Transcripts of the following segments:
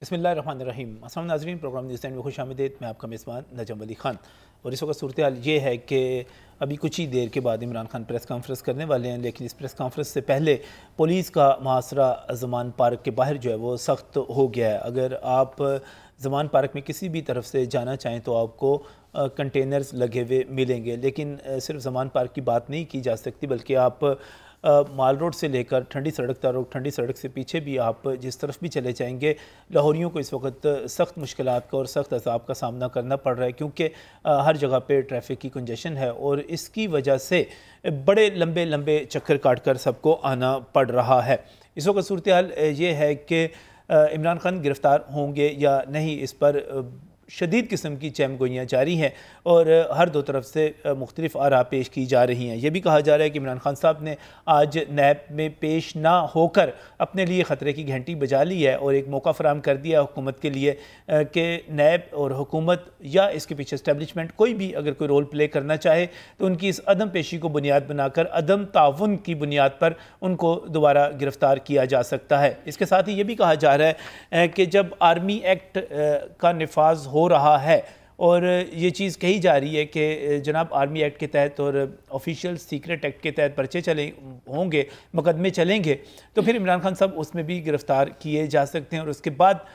बिस्मिल्लाहिर्रहमानिर्रहीम। अस्सलाम नाज़रीन, प्रोग्राम न्यूज़ टाइम में खुशामदीद। मैं आपका मेज़बान नजम अली ख़ान। और इस वक्त सूरत हाल ये है कि अभी कुछ ही देर के बाद इमरान खान प्रेस कॉन्फ्रेंस करने वाले हैं, लेकिन इस प्रेस कॉन्फ्रेंस से पहले पुलिस का मुहासरा ज़मान पार्क के बाहर जो है वो सख्त हो गया है। अगर आप ज़मान पार्क में किसी भी तरफ से जाना चाहें तो आपको कंटेनर्स लगे हुए मिलेंगे, लेकिन सिर्फ ज़मान पार्क की बात नहीं की जा सकती, बल्कि आप माल रोड से लेकर ठंडी सड़क तक, ठंडी सड़क से पीछे भी आप जिस तरफ भी चले जाएंगे, लाहौरियों को इस वक्त सख्त मुश्किलात का और सख्त अज़ाब का सामना करना पड़ रहा है, क्योंकि हर जगह पे ट्रैफिक की कंजेशन है और इसकी वजह से बड़े लंबे लंबे चक्कर काट कर सबको आना पड़ रहा है। इस वक्त सूरत हाल ये है कि इमरान खान गिरफ़्तार होंगे या नहीं, इस पर शदीद किस्म की चहमगोइयाँ जारी हैं और हर दो तरफ से मुख्तलिफ आरा पेश की जा रही हैं। यह भी कहा जा रहा है कि इमरान खान साहब ने आज नैब में पेश ना होकर अपने लिए ख़तरे की घंटी बजा ली है और एक मौका फराहम कर दिया हुकूमत के लिए कि नैब और हुकूमत या इसके पीछे इस्टेब्लिशमेंट कोई भी अगर कोई रोल प्ले करना चाहे तो उनकी इस अदम पेशी को बुनियाद बनाकर अदम ताउन की बुनियाद पर उनको दोबारा गिरफ़्तार किया जा सकता है। इसके साथ ही ये भी कहा जा रहा है कि जब आर्मी एक्ट का नफाज हो रहा है और ये चीज़ कही जा रही है कि जनाब आर्मी एक्ट के तहत और ऑफिशियल सीक्रेट एक्ट के तहत पर्चे चले होंगे, मुकदमे चलेंगे, तो फिर इमरान खान साहब उसमें भी गिरफ़्तार किए जा सकते हैं और उसके बाद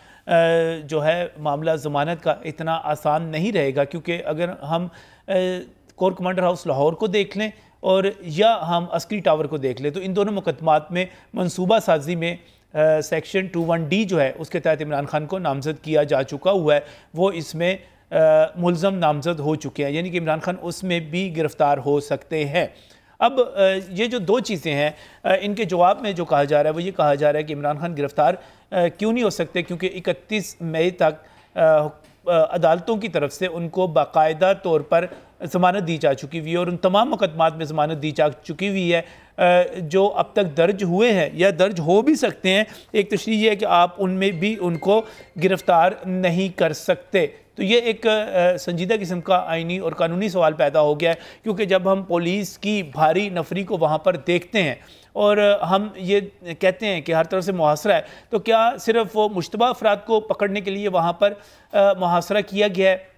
जो है मामला ज़मानत का इतना आसान नहीं रहेगा। क्योंकि अगर हम कोर कमांडर हाउस लाहौर को देख लें और या हम अस्करी टावर को देख लें तो इन दोनों मुकदमात में मनसूबा साजी में सेक्शन 21D जो है उसके तहत इमरान खान को नामजद किया जा चुका हुआ है, वो इसमें मुल्ज़म नामजद हो चुके हैं, यानी कि इमरान खान उसमें भी गिरफ़्तार हो सकते हैं। अब ये जो दो चीज़ें हैं, इनके जवाब में जो कहा जा रहा है वो ये कहा जा रहा है कि इमरान खान गिरफ़्तार क्यों नहीं हो सकते, क्योंकि 31 मई तक अदालतों की तरफ से उनको बाकायदा तौर पर ज़मानत दी जा चुकी हुई है और उन तमाम मुकदमात में ज़मानत दी जा चुकी हुई है जो अब तक दर्ज हुए हैं या दर्ज हो भी सकते हैं। एक तशरीह ये है कि आप उनमें भी उनको गिरफ़्तार नहीं कर सकते। तो ये एक संजीदा किस्म का आइनी और कानूनी सवाल पैदा हो गया है, क्योंकि जब हम पुलिस की भारी नफरी को वहाँ पर देखते हैं और हम ये कहते हैं कि हर तरफ से मुहासरा है, तो क्या सिर्फ वो मुश्तबा अफराद को पकड़ने के लिए वहाँ पर मुहासरा किया गया है?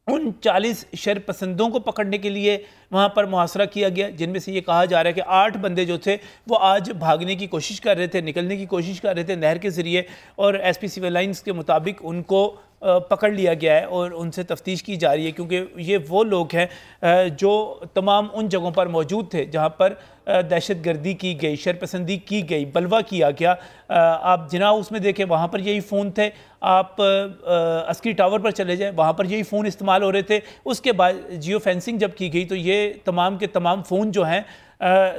उन 40 शरपसंदों को पकड़ने के लिए वहाँ पर मुहासरा किया गया, जिनमें से ये कहा जा रहा है कि 8 बंदे जो थे वो आज भागने की कोशिश कर रहे थे, निकलने की कोशिश कर रहे थे नहर के ज़रिए, और एसपी सिविल लाइन्स के मुताबिक उनको पकड़ लिया गया है और उनसे तफ्तीश की जा रही है, क्योंकि ये वो लोग हैं जो तमाम उन जगहों पर मौजूद थे जहाँ पर दहशत गर्दी की गई, शरपसंदी की गई, बलवा किया गया। आप जिना हाउस में देखें, वहाँ पर यही फ़ोन थे। आप अस्करी टावर पर चले जाएं, वहाँ पर यही फ़ोन इस्तेमाल हो रहे थे। उसके बाद जियो फेंसिंग जब की गई तो ये तमाम के तमाम फ़ोन जो हैं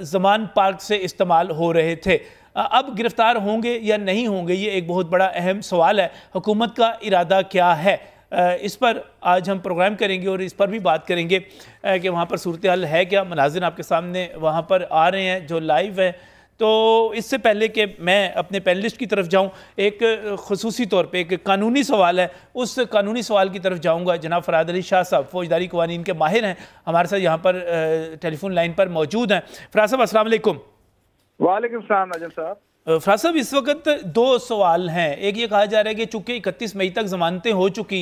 ज़मान पार्क से इस्तेमाल हो रहे थे। अब गिरफ़्तार होंगे या नहीं होंगे, ये एक बहुत बड़ा अहम सवाल है। हुकूमत का इरादा क्या है, इस पर आज हम प्रोग्राम करेंगे और इस पर भी बात करेंगे कि वहाँ पर सूरत हाल है क्या। मनाज़िर आपके सामने वहाँ पर आ रहे हैं जो लाइव है। तो इससे पहले कि मैं अपने पैनलिस्ट की तरफ जाऊं, एक ख़ुसूसी तौर पे एक कानूनी सवाल है, उस कानूनी सवाल की तरफ जाऊंगा। जनाब फ़राद अली शाह साहब फ़ौजदारी क़वानीन के माहिर हैं, हमारे साथ यहाँ पर टेलीफोन लाइन पर मौजूद हैं। फ़राद साहब अस्सलाम वालेकुम। वालेकुम सलाम नजम साहब। फ़राद साहब, इस वक्त दो सवाल हैं। एक ये कहा जा रहा है कि चूँकि 31 मई तक ज़मानतें हो चुकी,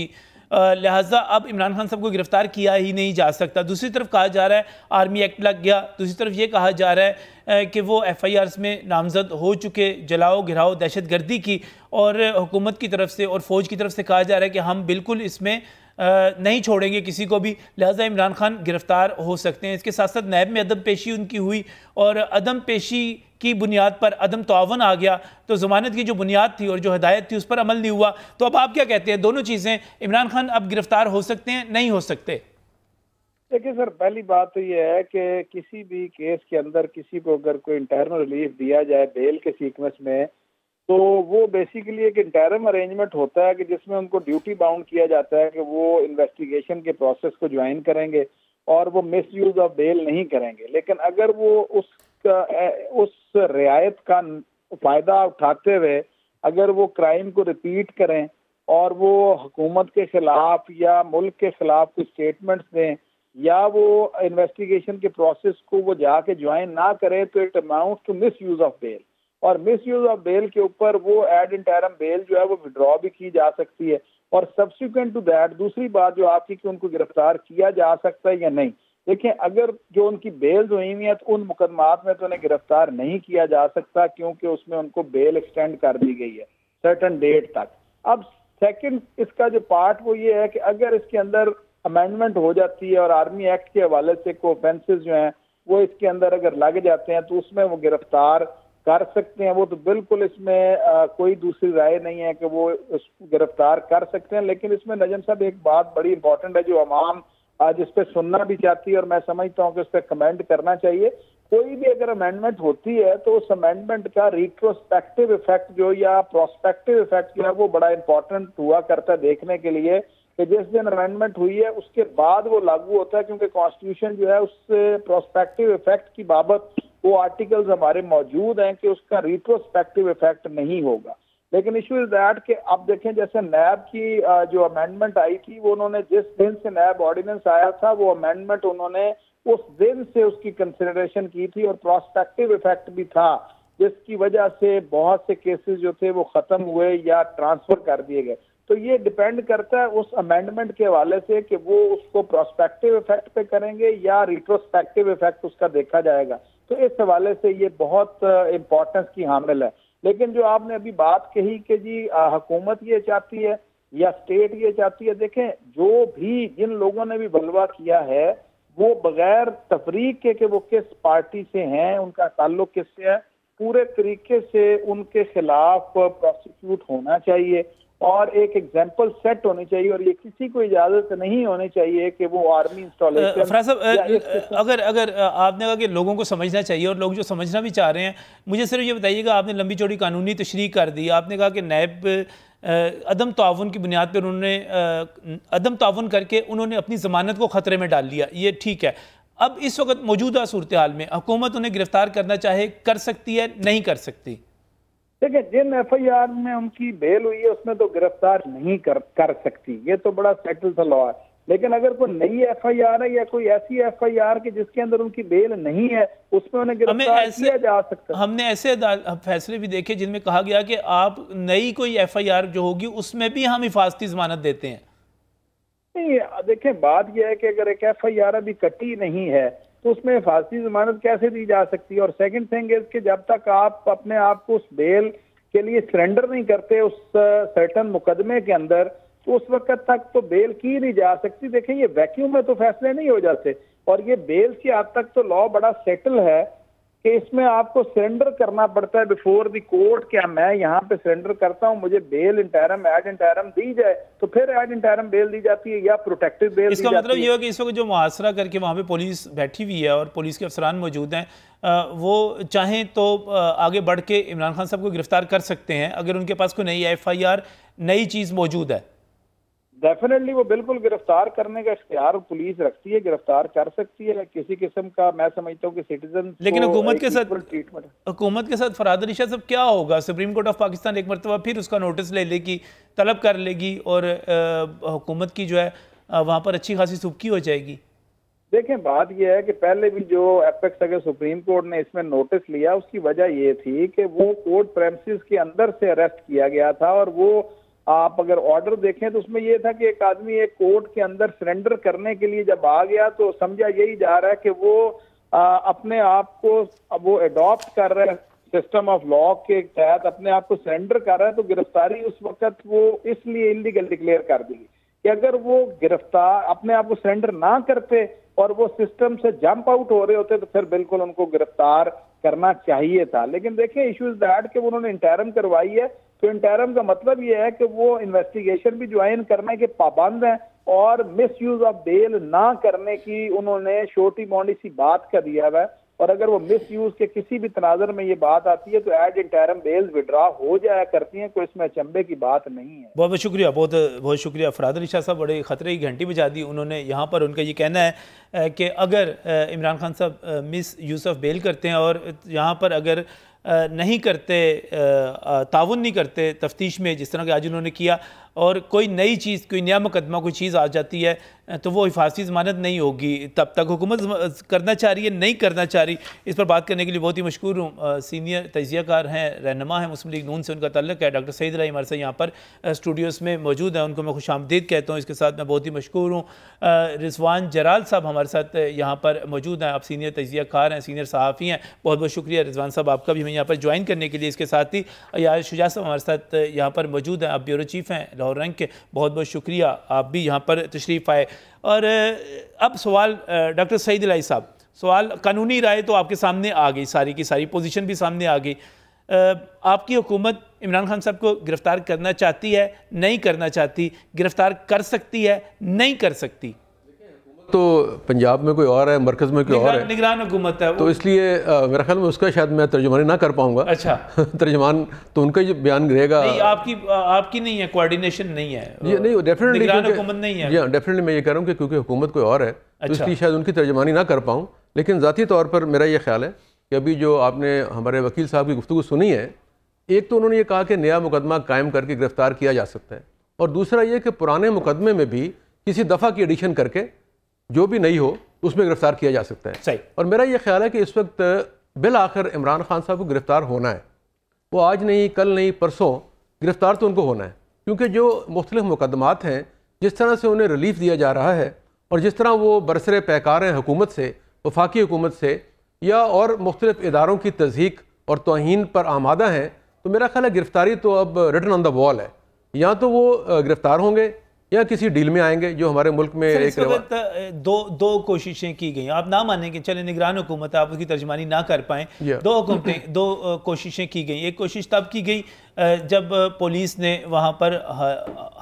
लिहाजा अब इमरान खान साहब को गिरफ़्तार किया ही नहीं जा सकता। दूसरी तरफ कहा जा रहा है आर्मी एक्ट लग गया। दूसरी तरफ ये कहा जा रहा है कि वो FIRs में नामजद हो चुके जलाओ गिराओ दहशत गर्दी की, और हुकूमत की तरफ से और फ़ौज की तरफ से कहा जा रहा है कि हम बिल्कुल इसमें नहीं छोड़ेंगे किसी को भी, लिहाजा इमरान खान गिरफ़्तार हो सकते हैं। इसके साथ साथ नैब में अदम पेशी उनकी हुई और अदम पेशी की बुनियाद पर अदम तावन आ गया, तो ज़मानत की जो बुनियाद थी और जो हिदायत थी उस पर अमल नहीं हुआ। तो अब आप क्या कहते हैं, दोनों चीज़ें, इमरान खान अब गिरफ़्तार हो सकते हैं, नहीं हो सकते? देखिए सर, पहली बात तो ये है कि किसी भी केस के अंदर किसी को अगर कोई इंटरनल रिलीफ दिया जाए बेल के सीक्वेंस में, तो वो बेसिकली एक इंटरम अरेंजमेंट होता है कि जिसमें उनको ड्यूटी बाउंड किया जाता है कि वो इन्वेस्टिगेशन के प्रोसेस को ज्वाइन करेंगे और वो मिस यूज ऑफ बेल नहीं करेंगे। लेकिन अगर वो उस रियायत का फायदा उठाते हुए अगर वो क्राइम को रिपीट करें और वो हुकूमत के खिलाफ या मुल्क के खिलाफ कुछ स्टेटमेंट्स दें या वो इन्वेस्टिगेशन के प्रोसेस को वो जाके ज्वाइन ना करें, तो it amounts to misuse of bail. और मिस यूज ऑफ बेल के ऊपर वो एड इंटरम बेल जो है वो विड्रॉ भी की जा सकती है। और सब्सिक्वेंट टू दैट दूसरी बात जो आपकी कि उनको गिरफ्तार किया जा सकता है या नहीं, देखिए अगर जो उनकी बेल हुई हुई है तो उन मुकदमात में तो उन्हें गिरफ्तार नहीं किया जा सकता क्योंकि उसमें उनको बेल एक्सटेंड कर दी गई है सर्टन डेट तक। अब सेकंड इसका जो पार्ट वो ये है कि अगर इसके अंदर अमेंडमेंट हो जाती है और आर्मी एक्ट के हवाले से कोई ऑफेंसेस जो हैं वो इसके अंदर अगर लग जाते हैं तो उसमें वो गिरफ्तार कर सकते हैं। वो तो बिल्कुल इसमें कोई दूसरी राय नहीं है कि वो गिरफ्तार कर सकते हैं। लेकिन इसमें नजम साहब एक बात बड़ी इंपॉर्टेंट है जो अवाम आज इस पर सुनना भी चाहती है और मैं समझता हूँ कि इस पर कमेंट करना चाहिए। कोई भी अगर अमेंडमेंट होती है तो उस अमेंडमेंट का रिट्रोस्पेक्टिव इफेक्ट जो या प्रोस्पेक्टिव इफेक्ट जो है वो बड़ा इंपॉर्टेंट हुआ करता है देखने के लिए कि जिस दिन अमेंडमेंट हुई है उसके बाद वो लागू होता है, क्योंकि कॉन्स्टिट्यूशन जो है उससे प्रोस्पेक्टिव इफेक्ट की बाबत वो आर्टिकल्स हमारे मौजूद हैं कि उसका रिट्रोस्पेक्टिव इफेक्ट नहीं होगा। लेकिन इशू इज दैट कि अब देखें जैसे नैब की जो अमेंडमेंट आई थी वो उन्होंने जिस दिन से नैब ऑर्डिनेंस आया था वो अमेंडमेंट उन्होंने उस दिन से उसकी कंसिडरेशन की थी और प्रोस्पेक्टिव इफेक्ट भी था, जिसकी वजह से बहुत से केसेस जो थे वो खत्म हुए या ट्रांसफर कर दिए गए। तो ये डिपेंड करता है उस अमेंडमेंट के हवाले से कि वो उसको प्रोस्पेक्टिव इफेक्ट पे करेंगे या रिट्रोस्पेक्टिव इफेक्ट उसका देखा जाएगा। तो इस हवाले से ये बहुत इंपॉर्टेंस की हामिल है। लेकिन जो आपने अभी बात कही कि जी हुकूमत ये चाहती है या स्टेट ये चाहती है, देखें जो भी जिन लोगों ने भी बलवा किया है वो बगैर तफरीक के कि वो किस पार्टी से हैं, उनका ताल्लुक किससे है, पूरे तरीके से उनके खिलाफ प्रोसिक्यूट होना चाहिए और एक एग्जाम्पल सेट होनी चाहिए और ये किसी को इजाजत नहीं होनी चाहिए कि वो आर्मी इंस्टॉलेशन। फराज साहब, अगर आपने कहा कि लोगों को समझना चाहिए और लोग जो समझना भी चाह रहे हैं, मुझे सिर्फ ये बताइएगा, आपने लंबी चौड़ी कानूनी तशरीह कर दी, आपने कहा कि नैब अदम ताउन की बुनियाद पर उन्होंने अदम ताउन करके उन्होंने अपनी ज़मानत को ख़तरे में डाल लिया, ये ठीक है। अब इस वक्त मौजूदा सूरत हाल में हुकूमत उन्हें गिरफ्तार करना चाहे कर सकती है, नहीं कर सकती? देखिए जिन FIR में उनकी बेल हुई है उसमें तो गिरफ्तार नहीं कर सकती, ये तो बड़ा सेटल सा लॉ है। लेकिन अगर कोई नई FIR है या कोई ऐसी FIR कि जिसके अंदर उनकी बेल नहीं है उसमें उन्हें गिरफ्तार किया जा सकता है। हमने ऐसे फैसले भी देखे जिनमें कहा गया कि आप नई कोई FIR जो होगी उसमें भी हम हिफाजती जमानत देते हैं। नहीं देखिए बात यह है कि अगर एक FIR अभी कटी नहीं है तो उसमें हिफाजती जमानत कैसे दी जा सकती है। और सेकंड थिंग इज कि जब तक आप अपने आप को उस बेल के लिए सरेंडर नहीं करते उस सर्टन मुकदमे के अंदर तो उस वक्त तक तो बेल की नहीं जा सकती। देखें ये वैक्यूम में तो फैसले नहीं हो जाते और ये बेल की हद तक तो लॉ बड़ा सेटल है कि इसमें आपको सरेंडर करना पड़ता है बिफोर द कोर्ट। क्या मैं यहाँ पे सरेंडर करता हूँ, मुझे बेल इंटरम एड इंटरम दी जाए तो फिर एड इंटरम बेल दी जाती है या प्रोटेक्टिव बेल। इसका मतलब ये हो कि इस वक्त जो मुहासरा करके वहाँ पे पुलिस बैठी हुई है और पुलिस के अफसरान मौजूद हैं, वो चाहें तो आगे बढ़ के इमरान खान साहब को गिरफ्तार कर सकते हैं अगर उनके पास कोई नई FIR नई चीज़ मौजूद है। डेफिनेटली वो बिल्कुल गिरफ्तार करने का इख्तियार पुलिस रखती है, गिरफ्तार कर सकती है किसी किस्म का। मैं समझता हूँ कि सिटीजन लेकिन हुकूमत के साथ फरहाद अली शाह साहब क्या होगा? सुप्रीम कोर्ट ऑफ पाकिस्तान एक मरतबा फिर उसका नोटिस ले लेगी, तलब कर लेगी और हुकूमत की जो है वहाँ पर अच्छी खासी सुबकी हो जाएगी। देखें बात यह है कि पहले भी जो एपेक्स अगर सुप्रीम कोर्ट ने इसमें नोटिस लिया उसकी वजह ये थी कि वो कोर्ट प्रेमिसेस के अंदर से अरेस्ट किया गया था और वो आप अगर ऑर्डर देखें तो उसमें यह था कि एक आदमी एक कोर्ट के अंदर सरेंडर करने के लिए जब आ गया तो समझा यही जा रहा है कि वो अपने आप को वो अडॉप्ट कर रहा है सिस्टम ऑफ लॉ के तहत, अपने आप को सरेंडर कर रहा है। तो गिरफ्तारी उस वक्त वो इसलिए इलीगल डिक्लेयर कर दी कि अगर वो गिरफ्तार अपने आप को सरेंडर ना करते और वो सिस्टम से जंप आउट हो रहे होते तो फिर बिल्कुल उनको गिरफ्तार करना चाहिए था। लेकिन देखिए इशू इज दैट कि उन्होंने इंटरम करवाई है तो इंटरम का मतलब ये है कि वो इन्वेस्टिगेशन भी ज्वाइन करने के पाबंद हैं और मिस यूज ऑफ बेल ना करने की उन्होंने छोटी मोटी सी बात कर दिया है। और अगर वो मिस यूज के किसी भी तनाजर में ये बात आती है तो एड इंटरम बेल विड्रॉ हो जाया करती हैं, कोई इसमें अचंभे की बात नहीं है। बहुत बहुत शुक्रिया, बहुत शुक्रिया। फरहाद अली शाह साहब बड़े ख़तरे की घंटी बजा दी उन्होंने। यहाँ पर उनका ये कहना है कि अगर इमरान खान साहब मिस यूज ऑफ बेल करते हैं और यहाँ पर अगर नहीं करते, ताउन नहीं करते तफ्तीश में जिस तरह के आज उन्होंने किया और कोई नई चीज़, कोई नया मुकदमा, कोई चीज़ आ जाती है तो वो हिफाजती ज़मानत नहीं होगी। तब तक हुकूमत करना चाह रही है, नहीं करना चाह रही। इस पर बात करने के लिए बहुत ही मशहूर हूँ, सीनियर तजियाकार हैं, रहनुमा हैं, मुस्लिम लीग नून से उनका ताल्लुक है, डॉक्टर सईद अली हमारे साथ यहाँ पर स्टूडियोज़ में मौजूद हैं। उनको मैं खुशामदीद कहता हूँ। इसके साथ मैं बहुत ही मशहूर हूँ, रिजवान जराल साहब हमारे साथ यहाँ पर मौजूद हैं। आप सीनियर तजियाकार हैं, सीनियर सहाफ़ी हैं। बहुत बहुत शुक्रिया रिजवान साहब आपका भी हमें यहाँ पर ज्वाइन करने के लिए। इसके साथ ही यार शुजा साहब हमारे साथ यहाँ पर मौजूद हैं, आप ब्यूरो चीफ़ हैं लाहौर रंग के। बहुत बहुत शुक्रिया, आप भी यहाँ पर तशरीफ़ आए। और अब सवाल डॉक्टर सईद अली साहब, सवाल कानूनी राय तो आपके सामने आ गई, सारी की सारी पोजीशन भी सामने आ गई। आपकी हुकूमत इमरान खान साहब को गिरफ्तार करना चाहती है, नहीं करना चाहती, गिरफ्तार कर सकती है, नहीं कर सकती? तो पंजाब में कोई और है, मरकज़ में कोई और है, निगरान हुकूमत है, तो इसलिए मेरे ख्याल में उसका शायद मैं तर्जुमानी ना कर पाऊंगा। अच्छा तर्जुमान तो उनका ही बयान रहेगा। नहीं, आपकी नहीं है, कोऑर्डिनेशन नहीं है, ये नहीं, डेफिनेटली निगरान हुकूमत नहीं है। जी हाँ, डेफिनेटली मैं ये कह रहा हूँ कि क्योंकि हुकूमत कोई और है, तो इसलिए शायद उनकी तर्जुमानी ना कर पाऊँ। लेकिन ज़ाती तौर पर मेरा ये ख्याल है कि अभी जो आपने हमारे वकील साहब की गुफ्तगू सुनी है, एक तो उन्होंने ये कहा कि नया मुकदमा कायम करके गिरफ्तार किया जा सकता है, और दूसरा ये कि पुराने मुकदमे में भी किसी दफ़ा की एडिशन करके जो भी नहीं हो उसमें गिरफ्तार किया जा सकता है। सही। और मेरा ये ख्याल है कि इस वक्त बिल आखिर इमरान खान साहब को गिरफ्तार होना है। वो आज नहीं, कल नहीं, परसों गिरफ्तार तो उनको होना है, क्योंकि जो मुख्तलिफ मुकदमात हैं, जिस तरह से उन्हें रिलीफ दिया जा रहा है और जिस तरह वो बरसरे पैकार हैं हुकूमत से, वफाकी हुकूमत से, या और मुख्तलिफ इदारों की तज़हीक और तौहीन पर आमादा हैं, तो मेरा ख्याल है गिरफ्तारी तो अब रिटन ऑन द वॉल है। या तो वो गिरफ्तार होंगे या किसी डील में आएंगे, जो हमारे मुल्क में एक दो कोशिशें की गई। आप ना मानें कि चले निगरान हुकूमत, आप उसकी तर्जमानी ना कर पाएँ। दो कोशिशें की गई। एक कोशिश तब की गई जब पुलिस ने वहाँ पर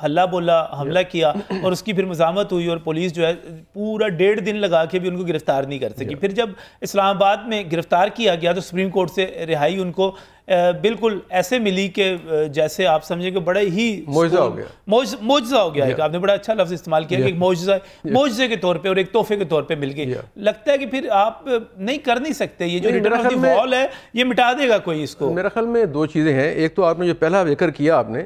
हल्ला बोला, हमला किया, और उसकी फिर मज़ामत हुई, और पुलिस जो है पूरा 1.5 दिन लगा के भी उनको गिरफ्तार नहीं कर सकी। फिर जब इस्लामाबाद में गिरफ्तार किया गया तो सुप्रीम कोर्ट से रिहाई उनको बिल्कुल ऐसे मिली कि जैसे आप समझे कि बड़ा ही मौजज़ा हो गया। मौजज़ा हो गया। आपने बड़ा अच्छा लफ्ज़ इस्तेमाल किया कि एक मौजज़े के तौर पे और एक तोहफे के तौर पे मिल गई। लगता है कि फिर आप नहीं कर नहीं सकते, ये जो रिटर्न ऑफ द वॉल है ये मिटा देगा कोई इसको। मेरे ख्याल में दो चीज़ें हैं। एक तो आपने जो पहला जिक्र किया आपने,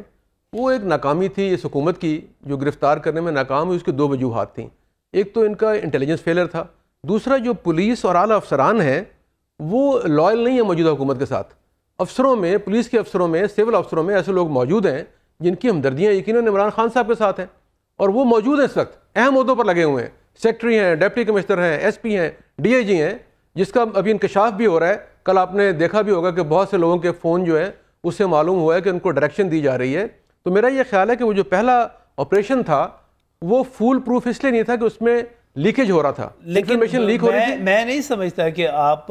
वो एक नाकामी थी इस हुकूमत की, जो गिरफ्तार करने में नाकाम हुई। उसकी दो वजूहात थी। एक तो इनका इंटेलिजेंस फेलियर था, दूसरा जो पुलिस और आला अफसरान हैं वो लॉयल नहीं है मौजूदा हुकूमत के साथ। अफसरों में, पुलिस के अफसरों में, सिविल अफसरों में ऐसे लोग मौजूद हैं जिनकी हमदर्दियाँ यकीनन इमरान खान साहब के साथ हैं, और वो मौजूद हैं इस वक्त, अहम ओहदों पर लगे हुए हैं। सेक्रेटरी हैं, डिप्टी कमिश्नर हैं, SP हैं, DIG हैं, जिसका अभी इंकशाफ भी हो रहा है। कल आपने देखा भी होगा कि बहुत से लोगों के फ़ोन जो है उससे मालूम हुआ है कि उनको डायरेक्शन दी जा रही है। तो मेरा ये ख्याल है कि वो जो पहला ऑपरेशन था वो फूल प्रूफ इसलिए नहीं था कि उसमें लीकेज हो रहा था, इन्फॉर्मेशन लीक हो रही थी। मैं नहीं समझता कि आप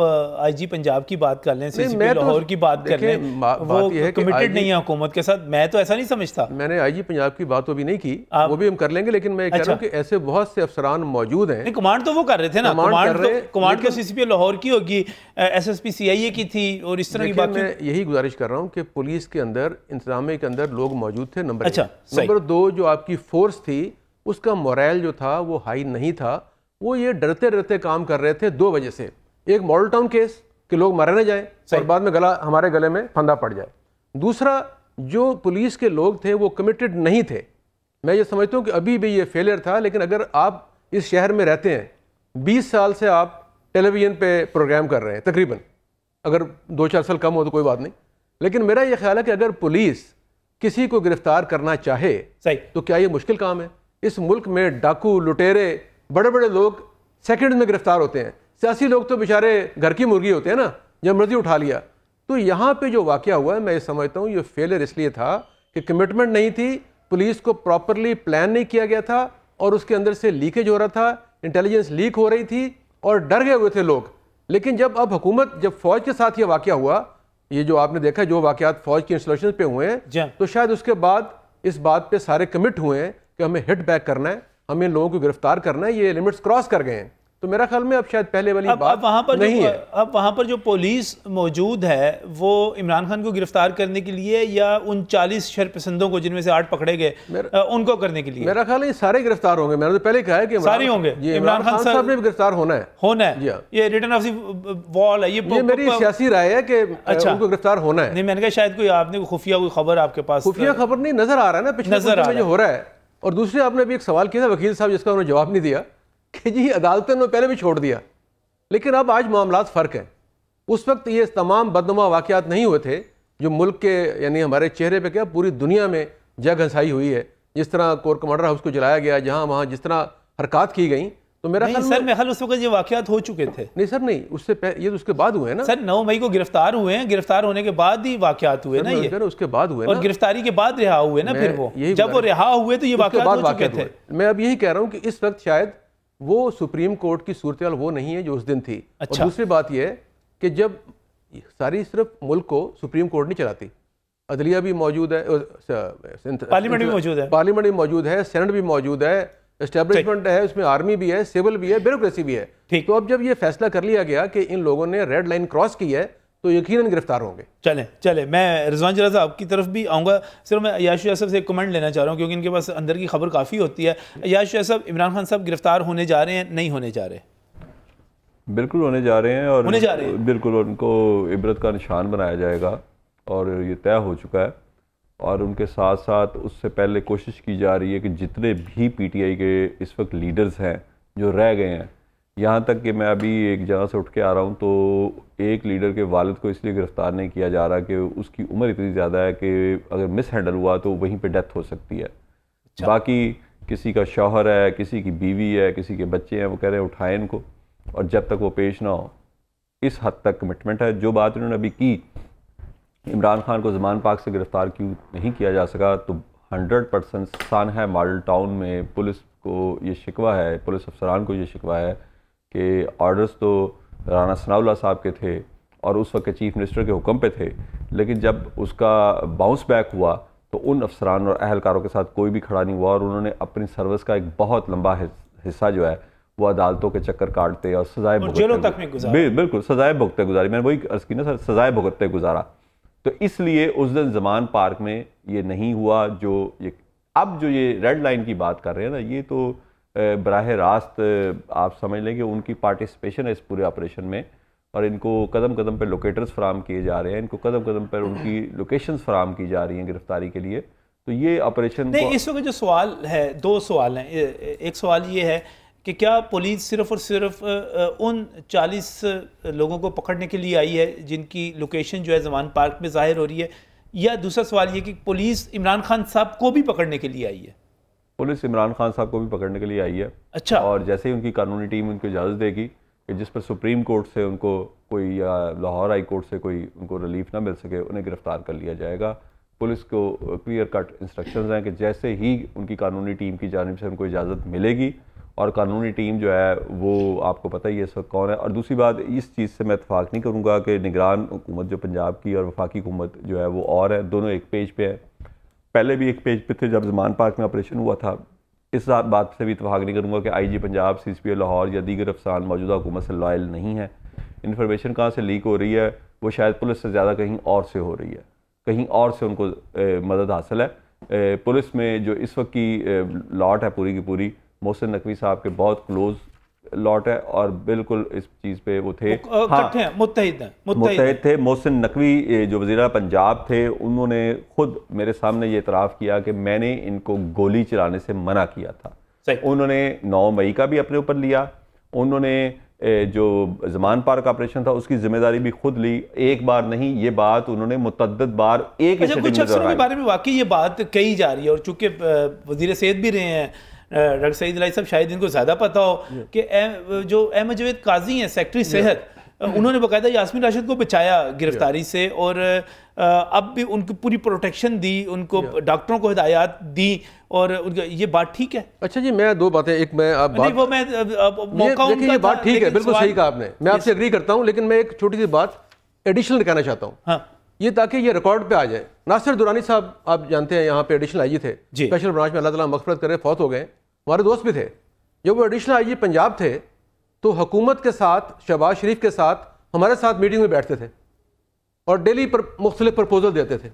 IG पंजाब की बात कर लें, CCP लाहौर की बात कर लें, वो कमिटेड नहीं है हुकूमत के साथ। मैं तो ऐसा नहीं समझता। मैंने IG पंजाब की बात तो अभी नहीं की, वो भी हम कर लेंगे, लेकिन मैं कह रहा हूं कि ऐसे बहुत से अफसरान मौजूद हैं। कमांड तो वो कर रहे थे ना, कमांड तो CCP लाहौर की होगी, SSP CIA की थी, और इस तरह की बात। मैं यही गुजारिश कर रहा हूँ कि पुलिस के अंदर, इंतजामिया के अंदर लोग मौजूद थे, नंबर 2 जो आपकी फोर्स थी उसका मोरल जो था वो हाई नहीं था। वो ये डरते डरते काम कर रहे थे 2 वजह से। एक मॉडल टाउन केस कि लोग मारे न जाए और बाद में हमारे गले में फंदा पड़ जाए। दूसरा, जो पुलिस के लोग थे वो कमिटेड नहीं थे। मैं ये समझता हूँ कि अभी भी ये फेलियर था, लेकिन अगर आप इस शहर में रहते हैं, 20 साल से आप टेलीविज़न पे प्रोग्राम कर रहे हैं तकरीबन, अगर 2-4 साल कम हो तो कोई बात नहीं, लेकिन मेरा ये ख्याल है कि अगर पुलिस किसी को गिरफ्तार करना चाहे तो क्या ये मुश्किल काम है? इस मुल्क में डाकू, लुटेरे, बड़े बड़े लोग सेकंड में गिरफ्तार होते हैं। सियासी लोग तो बेचारे घर की मुर्गी होते हैं ना, जब मर्जी उठा लिया। तो यहाँ पे जो वाकया हुआ है, मैं ये समझता हूँ ये फेलियर इसलिए था कि कमिटमेंट नहीं थी, पुलिस को प्रॉपरली प्लान नहीं किया गया था, और उसके अंदर से लीकेज हो रहा था, इंटेलिजेंस लीक हो रही थी, और डर गए हुए थे लोग। लेकिन जब अब हुकूमत, जब फौज के साथ ये वाकया हुआ, ये जो आपने देखा जो वाकयात फौज की इंस्टॉलेशन पे हुए हैं, तो शायद उसके बाद इस बात पे सारे कमिट हुए हैं कि हमें हिट बैक करना है, हमें लोगों को गिरफ्तार करना है, ये लिमिट्स क्रॉस कर गए हैं। तो मेरा ख्याल में अब शायद पहले वाली बात वहाँ पर नहीं है। अब वहाँ पर जो पुलिस मौजूद है वो इमरान खान को गिरफ्तार करने के लिए, या उन 40 शरपसंदों को जिनमें से 8 पकड़े गए उनको करने के लिए? मेरा ख्याल है ये सारे गिरफ्तार होंगे। मैंने तो पहले कहा है कि सारे होंगे। इमरान खान साहब ने भी गिरफ्तार होना है। ये रिटर्न ऑफ द वॉल है, ये मेरी सियासी राय है कि उनको गिरफ्तार होना है। नहीं, मैंने कहा शायद कोई आपने खुफिया कोई खबर आपके पास, खुफिया खबर नहीं, नजर आ रहा है ना पिछले जो हो रहा है, और दूसरे आपने भी एक सवाल किया था वकील साहब जिसका उन्होंने जवाब नहीं दिया कि जी अदालतों ने पहले भी छोड़ दिया, लेकिन अब आज मामलात फ़र्क हैं। उस वक्त ये तमाम बदनुमा वाक़यात नहीं हुए थे जो मुल्क के यानी हमारे चेहरे पे क्या पूरी दुनिया में जग हंसाई हुई है। जिस तरह कोर कमांडर हाउस को जलाया गया, जहाँ वहाँ जिस तरह हरकत की गई, तो मेरा नहीं सर मेरे ख्याल उस वक्त ये वाक़यात हो चुके थे। नहीं सर नहीं, उससे ये तो उसके बाद हुए ना सर। 9 मई को गिरफ्तार हुए हैं, गिरफ्तार होने के बाद ही वाक़यात हुए ना ये, उसके बाद हुए और गिरफ्तारी के बाद रिहा हुए ना, फिर वो जब वो रिहा हुए तो ये वाक़यात हो चुके थे। मैं अब यही कह रहा हूँ कि इस वक्त शायद वो सुप्रीम कोर्ट की सूरत वो नहीं है जो उस दिन थी। और दूसरी बात यह है कि जब सारी सिर्फ मुल्क को सुप्रीम कोर्ट नहीं चलाती, अदलिया भी मौजूद है, पार्लियामेंट भी मौजूद है, पार्लियामेंट भी मौजूद है, सेनेट भी मौजूद है, एस्टेब्लिशमेंट है, उसमें आर्मी भी है, सिविल भी है, ब्यूरोक्रेसी भी है। ठीक, तो अब जब ये फैसला कर लिया गया कि इन लोगों ने रेड लाइन क्रॉस की है तो यकीनन गिरफ्तार होंगे। चले मैं रिजवान जरा साहब की तरफ भी आऊँगा। सिर्फ मैं अयाश यासब से एक कमेंट लेना चाह रहा हूँ क्योंकि इनके पास अंदर की खबर काफ़ी होती है। अयाश यासब, इमरान खान साहब गिरफ्तार होने जा रहे हैं, नहीं होने जा रहे? बिल्कुल होने जा रहे हैं, और होने जा रहे हैं। बिल्कुल उनको इबरत का निशान बनाया जाएगा और ये तय हो चुका है। और उनके साथ साथ उससे पहले कोशिश की जा रही है कि जितने भी पीटीआई के इस वक्त लीडर्स हैं जो रह गए हैं, यहाँ तक कि मैं अभी एक जगह से उठ के आ रहा हूँ तो एक लीडर के वालिद को इसलिए गिरफ्तार नहीं किया जा रहा कि उसकी उम्र इतनी ज़्यादा है कि अगर मिस हैंडल हुआ तो वहीं पे डेथ हो सकती है। बाकी किसी का शौहर है, किसी की बीवी है, किसी के बच्चे हैं, वो कह रहे हैं उठाएं इनको, और जब तक वो पेश ना हो, इस हद तक कमिटमेंट है। जो बात उन्होंने अभी की, इमरान खान को ज़मान पाक से गिरफ़्तार क्यों नहीं किया जा सका, तो 100% सान है मॉडल टाउन में पुलिस को ये शिकवा है, पुलिस अफसरान को ये शिकवा है कि ऑर्डर्स तो राना सनाउल्लाह साहब के थे और उस वक्त के चीफ मिनिस्टर के हुक्म पे थे, लेकिन जब उसका बाउंस बैक हुआ तो उन अफसरान और अहलकारों के साथ कोई भी खड़ा नहीं हुआ और उन्होंने अपनी सर्विस का एक बहुत लंबा हिस्सा जो है वो अदालतों के चक्कर काटते और सजाए बिल्कुल सजाए भुगतते गुजारी। मैंने वही अर्ज़ की ना सर, सजाए भुगतते गुजारा। तो इसलिए उस दिन ज़मान पार्क में ये नहीं हुआ। अब जो ये रेड लाइन की बात कर रहे हैं ना, ये तो बराह रास्त आप समझ लें कि उनकी पार्टिसिपेशन है इस पूरे ऑपरेशन में, और इनको कदम कदम पर लोकेटर्स फराम किए जा रहे हैं, इनको कदम कदम पर उनकी लोकेशंस फराम की जा रही हैं गिरफ्तारी के लिए। तो ये ऑपरेशन नहीं, इस वक्त जो सवाल है, 2 सवाल हैं। एक सवाल ये है कि क्या पुलिस सिर्फ और सिर्फ उन 40 लोगों को पकड़ने के लिए आई है जिनकी लोकेशन जो है ज़मान पार्क में ज़ाहिर हो रही है, या दूसरा सवाल ये कि पुलिस इमरान खान साहब को भी पकड़ने के लिए आई है? पुलिस इमरान खान साहब को भी पकड़ने के लिए आई है। अच्छा। और जैसे ही उनकी कानूनी टीम उनको इजाज़त देगी कि जिस पर सुप्रीम कोर्ट से उनको कोई या लाहौर हाई कोर्ट से कोई उनको रिलीफ ना मिल सके, उन्हें गिरफ्तार कर लिया जाएगा। पुलिस को क्लियर कट इंस्ट्रक्शंस हैं कि जैसे ही उनकी कानूनी टीम की जानिब से उनको इजाज़त मिलेगी, और कानूनी टीम जो है वो आपको पता ही है इस वक्त कौन है। और दूसरी बात, इस चीज़ से मैं इत्तेफाक नहीं करूँगा कि निगरान हुकूमत जो पंजाब की और वफाकी हुकूमत जो है वो और है, दोनों एक पेज पे है। पहले भी एक पेज पे थे जब ज़मान पार्क में ऑपरेशन हुआ था। इस बात से भी इत्तेफाक नहीं करूँगा कि IG पंजाब, CSP लाहौर या दीगर अफसरान मौजूदा हुकूमत से लॉयल नहीं है। इन्फॉर्मेशन कहाँ से लीक हो रही है, वो शायद पुलिस से ज़्यादा कहीं और से हो रही है, कहीं और से उनको मदद हासिल है। पुलिस में जो इस वक्त की लॉट है पूरी की पूरी, मोहसिन नकवी साहब के बहुत क्लोज लॉट है और बिल्कुल इस चीज़ पे वो थे, मुत्तहिद थे। मोहसिन नकवी जो वज़ीर पंजाब थे, उन्होंने खुद मेरे सामने ये इतराफ़ किया कि मैंने इनको गोली चलाने से मना किया था। उन्होंने 9 मई का भी अपने ऊपर लिया, उन्होंने जो ज़मान पार्क ऑपरेशन था उसकी जिम्मेदारी भी खुद ली। एक बार नहीं, ये बात उन्होंने मुतअद्दिद बार एक कुछ अफसरों के बारे में वाकई ये बात कही जा रही है, और चूंकि वज़ीर सेहत भी रहे हैं डॉक्टर सईद इलाही साहब, शायद इनको ज़्यादा पता हो कि जो अहमद जवेद काजी हैं सेक्रेटरी सेहत, उन्होंने बाकायदा यास्मीन राशिद को बचाया गिरफ्तारी से, और अब भी उनको पूरी प्रोटेक्शन दी, उनको डॉक्टरों को हिदायत दी, और ये बात ठीक है। अच्छा जी, मैं 2 बातें, एक मैं आप बात, वो मैं मौका उनका ये बात ठीक है, बिल्कुल सही कहा आपने, मैं आपसे एग्री करता हूँ, लेकिन मैं एक छोटी सी बात एडिशनल कहना चाहता हूँ। हाँ, ये ताकि ये रिकॉर्ड पे आ जाए। नासिर दुरानी साहब आप जानते हैं यहाँ पे एडिशनल IG थे, स्पेशल ब्रांच में, अल्लाह ताला मग़फ़िरत करे, फौत हो गए, हमारे दोस्त भी थे। जब वो एडिशनल IG पंजाब थे तो हुकूमत के साथ, शहबाज शरीफ के साथ, हमारे साथ मीटिंग में बैठते थे और डेली पर मुख्तलिफ प्रपोजल देते थे।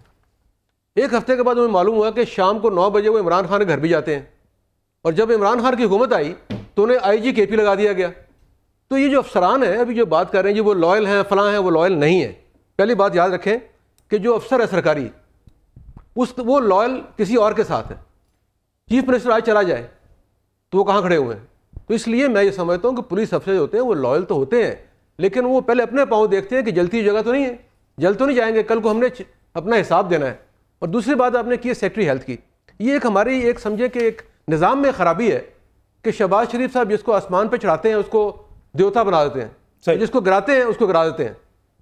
एक हफ्ते के बाद उन्हें मालूम हुआ कि शाम को 9 बजे वो इमरान खान के घर भी जाते हैं, और जब इमरान खान की हुकूमत आई तो उन्हें IG KP लगा दिया गया। तो ये जो अफसरान है अभी जो बात कर रहे हैं जी वो लॉयल हैं, फलां हैं, वो लॉयल नहीं है। पहली बात याद रखें कि जो अफसर है सरकारी, वो लॉयल किसी और के साथ है। चीफ मिनिस्टर आज चला जाए तो वो कहाँ खड़े हुए हैं? तो इसलिए मैं ये समझता हूँ कि पुलिस अफसर जो होते हैं वो लॉयल तो होते हैं, लेकिन वो पहले अपने पाँव देखते हैं कि जलती जगह तो नहीं है, जल तो नहीं जाएंगे, कल को हमने अपना हिसाब देना है। और दूसरी बात आपने की सेक्रेटरी हेल्थ की, ये एक हमारी एक समझे कि एक निज़ाम में ख़राबी है कि शहबाज शरीफ साहब जिसको आसमान पे चढ़ाते हैं उसको देवता बना देते हैं, जिसको गिराते हैं उसको गिरा देते हैं।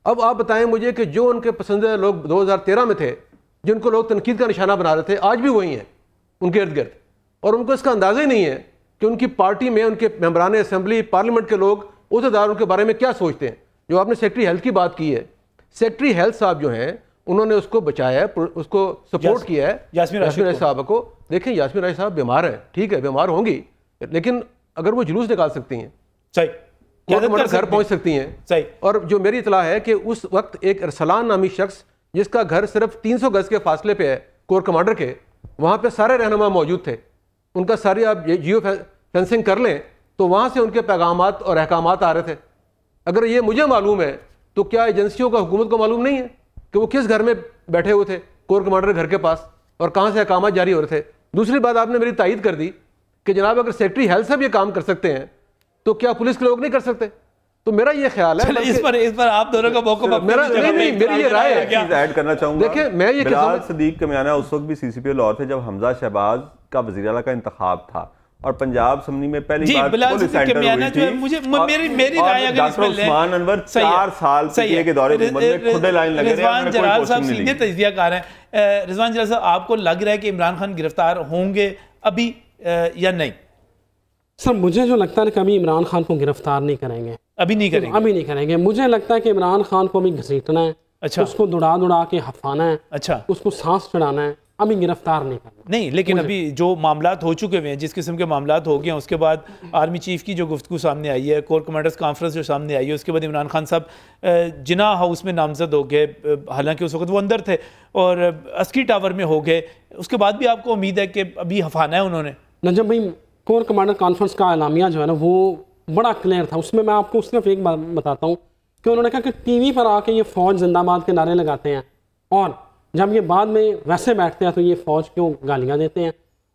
अब आप बताएं मुझे कि जो उनके पसंदीदा लोग 2013 में थे, जिनको लोग तनकीद का निशाना बना रहे थे, आज भी वही हैं उनके इर्द गिर्द, और उनको इसका अंदाज़ा ही नहीं है कि उनकी पार्टी में उनके मेंबरान असेंबली पार्लियामेंट के लोग उहदेदार उनके बारे में क्या सोचते हैं। जो आपने सेक्रेटरी हेल्थ की बात की है, सेक्रेटरी हेल्थ साहब जो हैं उन्होंने उसको बचाया है, उसको सपोर्ट किया है, यास्मीन राशिद साहब को। देखें यास्मीन राशिद साहब बीमार है, ठीक है बीमार होंगी, लेकिन अगर वो जुलूस निकाल सकती हैं, सही घर पहुंच सकती हैं, सही। और जो मेरी इतला है कि उस वक्त एक अरसलान नामी शख्स जिसका घर सिर्फ 300 गज के फासले पे है कोर कमांडर के, वहाँ पे सारे रहनुमा मौजूद थे, उनका सारी आप जियो फेंसिंग कर लें तो वहाँ से उनके पैगामात और अहकामात आ रहे थे। अगर ये मुझे मालूम है तो क्या एजेंसियों का हुकूमत को मालूम नहीं है कि वो किस घर में बैठे हुए थे कोर कमांडर घर के पास और कहाँ से अहकामात जारी हो रहे थे। दूसरी बात आपने मेरी तायीद कर दी कि जनाब अगर सेक्रेटरी हेल्थ साहब ये काम कर सकते हैं तो क्या पुलिस के लोग नहीं कर सकते? तो मेरा ये ख्याल है इस पर आप दोनों का मौका मेरी ये राय है। ऐड करना चाहूंगा, देखिए मैं ये बिलाल सदीक कमियाना उस वक्त भी सीसीपी लाहौर थे जब हमजा शहबाज का वज़ीर आला का इंतखाब था और पंजाब असम्बली में पहली बार पुलिस सेंटर हुई थी। मुझे मेरी राय अगर डॉक्टर उस्मान अनवर 4 साल पीटीए के दौरे में खुद लाइन लगे रहे, रिजवान जलाल साहब सीनियर तजज़ियाकार हैं। रिजवान जलाल साहब, आपको लग रहा है कि इमरान खान गिरफ्तार होंगे अभी या नहीं? सर मुझे जो लगता है कि अभी इमरान खान को गिरफ्तार नहीं करेंगे, अभी नहीं करेंगे। मुझे लगता है कि इमरान खान को अभी घसीटना है, अच्छा, उसको दुड़ा के हफाना है, अच्छा, उसको सांस चढ़ाना है, अभी गिरफ्तार नहीं करना। नहीं, लेकिन अभी जो मामलात हो चुके हुए हैं, जिस किस्म के मामलात हो गए हैं, उसके बाद आर्मी चीफ की जो गुफ्तगू सामने आई है, कोर कमांडर्स कॉन्फ्रेंस जो सामने आई है, उसके बाद इमरान खान साहब जिना हाउस में नामजद हो गए, हालांकि उस वक्त वो अंदर थे, और अस्की टावर में हो गए। उसके बाद भी आपको उम्मीद है कि अभी हफाना है उन्होंने? नजम भाई, कोर कमांडर कॉन्फ्रेंस का एलामिया जो है ना वो बड़ा क्लियर था। उसमें मैं आपको सिर्फ एक बात बताता हूँ कि उन्होंने कहा कि टीवी पर आके ये फ़ौज जिंदाबाद के नारे लगाते हैं और जब ये बाद में वैसे बैठते हैं तो ये फ़ौज क्यों गालियाँ देते हैं।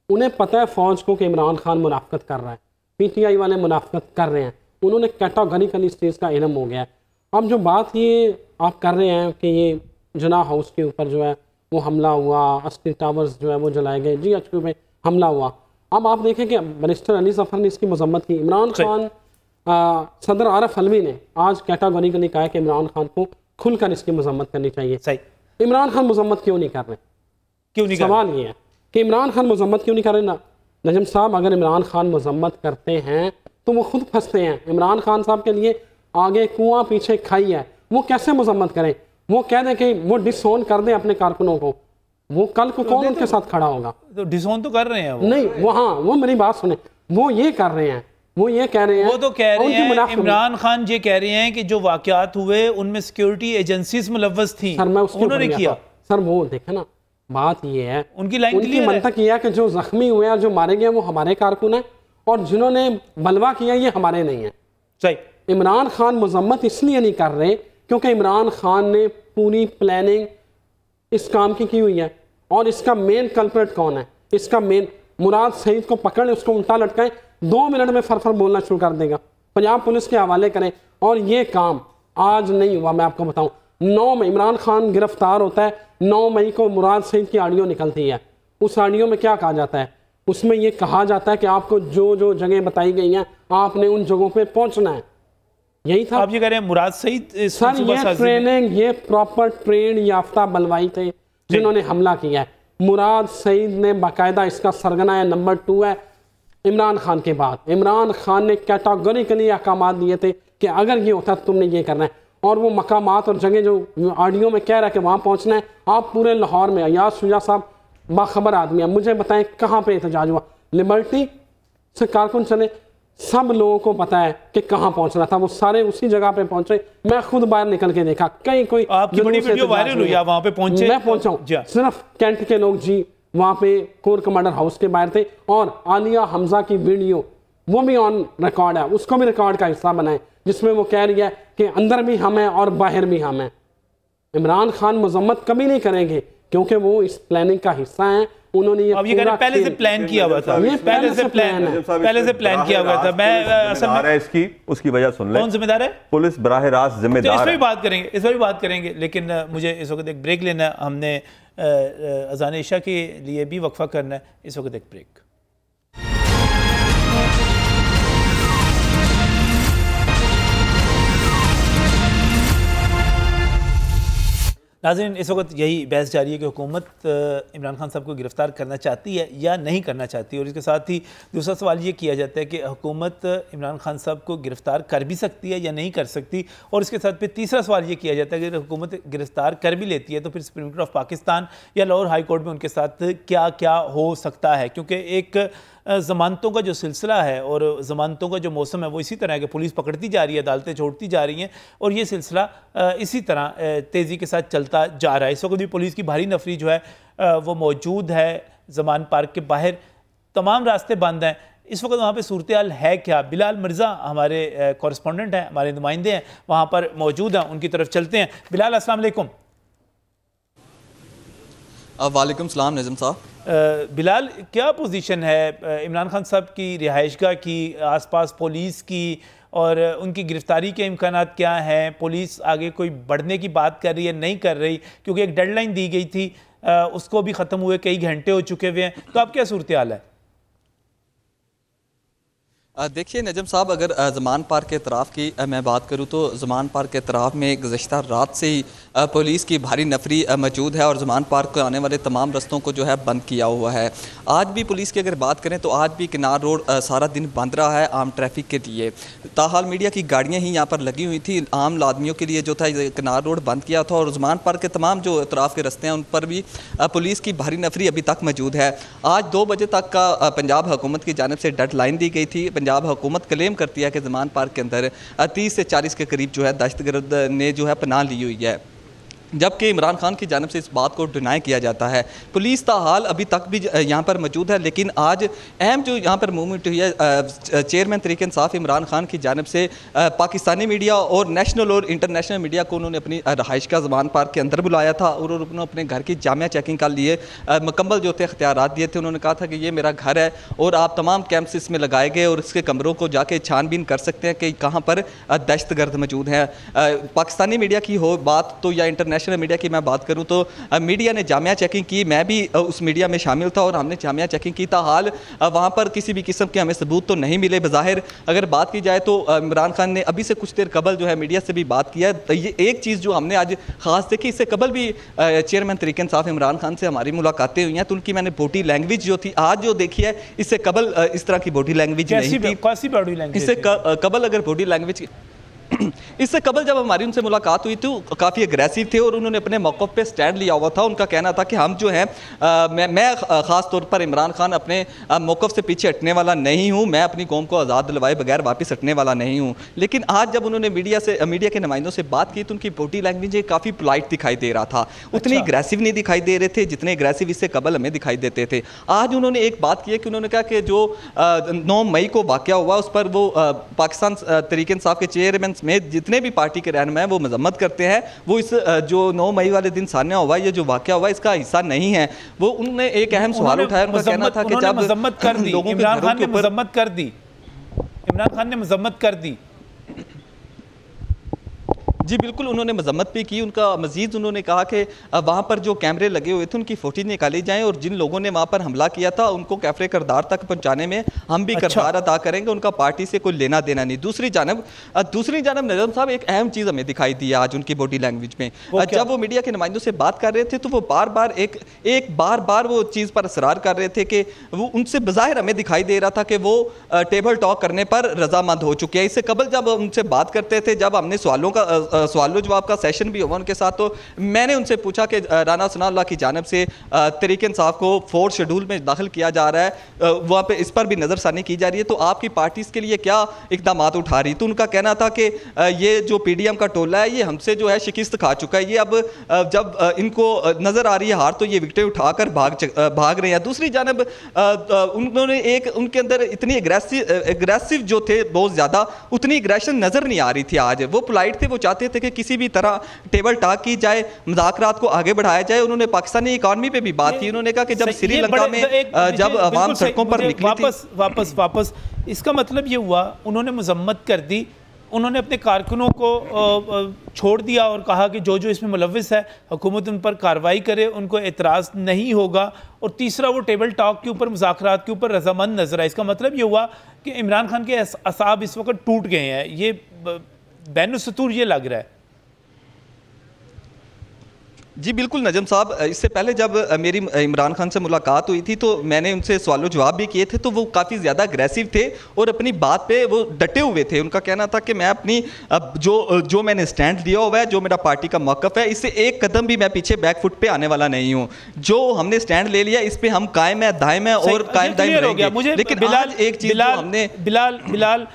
उन्हें पता है फ़ौज को कि इमरान खान मुनाफकत कर रहा है, पीटीआई वाले मुनाफकत कर रहे हैं, उन्होंने कैटेगोरिकली इस चीज़ का इल्म हो गया है। अब जो बात ये आप कर रहे हैं कि ये जना हाउस के ऊपर जो है वो हमला हुआ, अस्की टावर्स जो है वो जलाए गए, GHQ में हमला हुआ। अब आप देखें कि मिनिस्टर अली ज़फ़र ने इसकी मजम्मत की। इमरान खान सदर आरिफ अलवी ने आज कैटेगोरिकली कहा कि इमरान खान को खुलकर इसकी मजम्मत करनी चाहिए। सही। इमरान खान मजम्मत क्यों नहीं कर रहे? क्यों नहीं? सवाल ये है कि इमरान खान मजम्मत क्यों नहीं कर रहे ना? नजम साहब, अगर इमरान खान मजम्मत करते हैं तो वो खुद फंसते हैं। इमरान खान साहब के लिए आगे कुआं पीछे खाई है, वो कैसे मजम्मत करें? वो कह दें कि वो डिसोन कर दें अपने कारकुनों को, वो कल को कौन उनके साथ खड़ा होगा? तो डिसोन तो कर रहे हैं वो। नहीं, वो हाँ, वो मेरी बात सुने, वो ये कर रहे हैं, वो ये कह रहे हैं, वो तो कह रहे हैं, इमरान खान ये कह रहे हैं कि जो वाकयात हुए उनमें सिक्योरिटी एजेंसीज मुलव्वस थी, उन्होंने किया। सर वो देखे ना, बात ये है, उनकी लाइन उनकी मंतक ये है कि जो जख्मी हुए और जो मारे गए वो हमारे कारकुन हैं और जिन्होंने बलवा किया ये हमारे नहीं है। सही। इमरान खान मजम्मत इसलिए नहीं कर रहे क्योंकि इमरान खान ने पूरी प्लानिंग इस काम की हुई है। और इसका मेन कल्प्रेट कौन है? इसका मेन मुराद सईद को पकड़ ले, उसको उल्टा लटकाएं, 2 मिनट में फर बोलना शुरू कर देगा, पंजाब पुलिस के हवाले करें। और ये काम आज नहीं हुआ, मैं आपको बताऊं, 9 मई इमरान खान गिरफ्तार होता है, 9 मई को मुराद सईद की ऑडियो निकलती है। उस ऑडियो में क्या कहा जाता है? उसमें यह कहा जाता है कि आपको जो जो जगह बताई गई हैं आपने उन जगहों पे पहुंचना है। यही था। आप ये कह रहे हैं मुराद सईद सर ये ट्रेनिंग, ये प्रॉपर ट्रेन याफ्ता बलवाई थे जिन्होंने हमला किया है। मुराद सईद ने बाकायदा इसका सरगना है, नंबर 2 है इमरान खान के बाद। इमरान खान ने कैटेगोरिकली अहकामात दिए थे कि अगर ये होता तो तुमने ये करना है। और वो मकामात और जगह जो ऑडियो में कह रहा है कि वहाँ पहुँचना है, आप पूरे लाहौर में, अयाज शुजा साहब बाखबर आदमी है, मुझे बताएं कहाँ पे एहतजाज हुआ? लिबर्टी से कारकुन चले, सब लोगों को पता है कि कहाँ पहुंचना था, वो सारे उसी जगह पे पहुंचे। मैं खुद बाहर निकल के देखा, कहीं कोई आपकी बड़ी वीडियो वायरल हुई, आप वहां पे पहुंचे? मैं पहुंचा हूं, सिर्फ कैंट के लोग जी वहां पे कोर कमांडर हाउस के बाहर थे। और आलिया हमजा की वीडियो वो भी ऑन रिकॉर्ड है, उसको भी रिकॉर्ड का हिस्सा बनाए, जिसमें वो कह रही है कि अंदर भी हम हैं और बाहर भी हम हैं। इमरान खान मजम्मत कभी नहीं करेंगे क्योंकि वो इस प्लानिंग का हिस्सा हैं। उन्होंने अब ये पहले से प्लान किया हुआ था, पहले से प्लान किया हुआ था। मैं असल में इसकी उसकी वजह सुन लें, कौन जिम्मेदार है? पुलिस बराह रास्त जिम्मेदार है। इस पर भी बात करेंगे, इस पर भी बात करेंगे, लेकिन मुझे इस वक्त एक ब्रेक लेना है। हमने अज़ान इशा के लिए भी वक्फा करना है। इस वक्त एक ब्रेक। नाज़रीन, इस वक्त यही बहस जारी है कि हुकूमत इमरान खान साहब को गिरफ़्तार करना चाहती है या नहीं करना चाहती, और इसके साथ ही दूसरा सवाल ये किया जाता है कि हुकूमत इमरान खान साहब को गिरफ़्तार कर भी सकती है या नहीं कर सकती, और इसके साथ फिर तीसरा सवाल ये किया जाता है कि अगर हुकूमत गिरफ़्तार कर भी लेती है तो फिर सुप्रीम कोर्ट ऑफ पाकिस्तान या लाहौर हाई कोर्ट में उनके साथ क्या क्या हो सकता है, क्योंकि एक ज़मानतों का जो सिलसिला है और ज़मानतों का जो मौसम है वो इसी तरह है कि पुलिस पकड़ती जा रही है, अदालतें छोड़ती जा रही हैं, और ये सिलसिला इसी तरह तेज़ी के साथ चलता जा रहा है। इस वक्त भी पुलिस की भारी नफरी जो है वो मौजूद है ज़मान पार्क के बाहर, तमाम रास्ते बंद हैं। इस वक्त वहाँ पे सूरत हाल है क्या? बिलाल मिर्ज़ा हमारे कॉरेस्पॉन्डेंट हैं, हमारे नुमाइंदे हैं, वहाँ पर मौजूद हैं, उनकी तरफ चलते हैं। बिलाल, अस्सलाम वालेकुम। वालेकुम सलाम निज़म साहब। बिलाल, क्या पोजीशन है इमरान खान साहब की रिहाइशगाह की, आसपास पुलिस की, और उनकी गिरफ्तारी के इम्कानात क्या हैं? पुलिस आगे कोई बढ़ने की बात कर रही है, नहीं कर रही? क्योंकि एक डेडलाइन दी गई थी, उसको भी ख़त्म हुए कई घंटे हो चुके हुए हैं, तो अब क्या सूरत हाल है? देखिए नजम साहब, अगर ज़मान पार्क के तरफ की मैं बात करूं तो ज़मान पार्क के तरफ में गुज़श्ता रात से ही पुलिस की भारी नफरी मौजूद है और ज़मान पार्क को आने वाले तमाम रस्तों को जो है बंद किया हुआ है। आज भी पुलिस की अगर बात करें तो आज भी किनार रोड सारा दिन बंद रहा है आम ट्रैफिक के लिए। ताहाल मीडिया की गाड़ियाँ ही यहाँ पर लगी हुई थी, आम आदमियों के लिए जो था किनार रोड बंद किया था, और ज़मान पार्क के तमाम जो अतराफ़ के रस्ते हैं उन पर भी पुलिस की भारी नफरी अभी तक मौजूद है। आज 2 बजे तक का पंजाब हुकूमत की जानिब से डेड लाइन दी गई थी। पंजाब हुकूमत क्लेम करती है कि ज़मान पार्क के अंदर 30 से 40 के करीब जो है दहशतगर्द ने जो है पनाह ली हुई है, जबकि इमरान खान की जानिब से इस बात को डिनाई किया जाता है। पुलिस ताहाल अभी तक भी यहाँ पर मौजूद है, लेकिन आज अहम जो यहाँ पर मूवमेंट हुई है, चेयरमैन तहरीक इंसाफ इमरान खान की जानिब से पाकिस्तानी मीडिया और नेशनल और इंटरनेशनल मीडिया को उन्होंने अपनी रहाइश का ज़मान पार्क के अंदर बुलाया था और उन्होंने अपने घर की जामिया चेकिंग कर लिए, मुकम्मल जो थे इख्तियारात दिए थे। उन्होंने कहा था कि ये मेरा घर है और आप तमाम कैंप्स इसमें लगाए गए और इसके कमरों को जाके छानबीन कर सकते हैं कि कहाँ पर दहशतगर्द मौजूद हैं। पाकिस्तानी मीडिया की हो बात तो या इंटरनेशनल मीडिया की मैं बात करूं तो मीडिया ने जामिया चेकिंग की, मैं भी उस मीडिया में शामिल था और हमने जामिया चेकिंग की। ताहाल वहां पर किसी भी किस्म के हमें सबूत तो नहीं मिले। बज़ाहिर अगर बात की जाए तो इमरान खान ने अभी से कुछ देर कबल जो है मीडिया से भी बात किया। तो ये एक चीज़ जो हमने आज खास देखी, इससे कबल भी चेयरमैन तहरीक इंसाफ इमरान खान से हमारी मुलाकातें हुई हैं तो उनकी मैंने बॉडी लैंग्वेज जो थी आज जो देखी है, इससे कबल इस तरह की बॉडी लैंग्वेज नहीं थी। इससे कबल अगर बॉडी लैंग्वेज इससे कबल जब हमारी उनसे मुलाकात हुई तो काफ़ी अग्रेसिव थे और उन्होंने अपने मौक़िफ़ पे स्टैंड लिया हुआ था। उनका कहना था कि हम जो हैं मैं ख़ास तौर पर इमरान खान अपने मौक़िफ़ से पीछे हटने वाला नहीं हूं, मैं अपनी कौम को आज़ाद दिलवाए बगैर वापस हटने वाला नहीं हूं। लेकिन आज जब उन्होंने मीडिया के नुमाइंदों से बात की तो उनकी बॉडी लैंग्वेज काफ़ी पोलाइट दिखाई दे रहा था, उतनी अग्रेसिव नहीं दिखाई दे रहे थे जितने अग्रेसिव इससे कबल हमें दिखाई देते थे। आज उन्होंने एक बात की है कि उन्होंने कहा कि जो 9 मई को वाक़या हुआ उस पर वो पाकिस्तान तहरीक इंसाफ के चेयरमैन समेत जितने भी पार्टी के रहनुमा हैं वो मजम्मत करते हैं, वो इस जो 9 मई वाले दिन सामने हुआ ये जो वाक़या हुआ इसका हिस्सा नहीं है। वो उन्होंने एक अहम सवाल उठाया, उनका कहना था कि जब मजम्मत कर दी, इमरान खान ने मजम्मत कर दी, इमरान खान ने मजम्मत कर दी। जी बिल्कुल, उन्होंने मजम्मत भी की। उनका मजीद उन्होंने कहा कि वहाँ पर जो कैमरे लगे हुए थे उनकी फुटेज निकाली जाएँ और जिन लोगों ने वहाँ पर हमला किया था उनको कैफरे किरदार तक पहुँचाने में हम भी किरदार अदा करेंगे, उनका पार्टी से कोई लेना देना नहीं। दूसरी जानब नजम साहब एक अहम चीज़ हमें दिखाई दी आज उनकी बॉडी लैंग्वेज में, जब वो मीडिया के नुमाइंदों से बात कर रहे थे तो वो बार बार वो चीज़ पर असरार कर रहे थे कि वो उनसे बज़ाहिर हमें दिखाई दे रहा था कि वो टेबल टॉक करने पर रजामंद हो चुके हैं। इससे कबल जब उनसे बात करते थे, जब हमने सवालों जवाब का सेशन भी हुआ उनके साथ, तो मैंने उनसे पूछा कि राना सनाउल्लाह की जानिब से तहरीक इंसाफ को 4th शेड्यूल में दाखिल किया जा रहा है, वहाँ पे इस पर भी नज़रसानी की जा रही है, तो आपकी पार्टी इसके लिए क्या इकदाम उठा रही? तो उनका कहना था कि ये जो PDM का टोला है ये हमसे जो है शिकस्त खा चुका है, ये अब जब इनको नज़र आ रही है हार तो ये विकेटें उठाकर भाग रहे हैं। दूसरी जानब उन्होंने उनके अंदर इतनी एग्रेसिव जो थे बहुत ज़्यादा, उतनी एग्रेशन नज़र नहीं आ रही थी आज। वो पोलाइट थे, वो चाहते चाहते थे कि किसी भी तरह टेबल टॉक की जाए, मुज़ाकरात को आगे बढ़ाया जाए। उन्होंने पाकिस्तानी इकॉनमी पे भी बात की। उन्होंने कहा कि जब श्रीलंका में जब अवाम सड़कों पर निकली थी, वापस इसका मतलब ये हुआ उन्होंने मजम्मत कर दी, उन्होंने अपने कारकुनों को छोड़ दिया और कहा कि जो जो इसमें मुलविस है हुकूमत उन पर कार्रवाई करे, उनको एतराज़ नहीं होगा। और तीसरा वो टेबल टॉक के ऊपर, मुज़ाकरात के ऊपर रजामंद नजर आए। इसका मतलब ये हुआ कि इमरान खान के असाब इस वक्त टूट गए हैं। ये बैनुसतूर ये लग रहा है। जी बिल्कुल नजम साहब, इससे पहले जब मेरी इमरान खान से मुलाकात हुई थी तो मैंने उनसे सवाल जवाब भी किए थे, तो वो काफ़ी ज़्यादा अग्रेसिव थे और अपनी बात पे वो डटे हुए थे। उनका कहना था कि मैं अपनी जो मैंने स्टैंड लिया हुआ है, जो मेरा पार्टी का मौक़िफ़ है, इससे एक कदम भी मैं पीछे बैक फुट पे आने वाला नहीं हूँ। जो हमने स्टैंड ले लिया इस पर हम कायम है, दायम है और कायम दायम रहेंगे। लेकिन आज एक चीज़ हमने बिलाल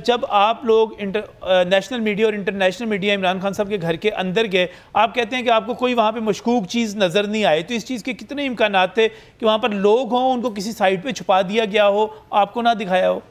जब आप लोग नेशनल मीडिया और इंटरनेशनल मीडिया इमरान खान साहब के घर के अंदर गए, आप कहते हैं कि आपको कोई वहाँ पे मशकूक चीज़ नज़र नहीं आई, तो इस चीज़ के कितने इम्कानात थे कि वहाँ पर लोग हों, उनको किसी साइड पे छुपा दिया गया हो, आपको ना दिखाया हो?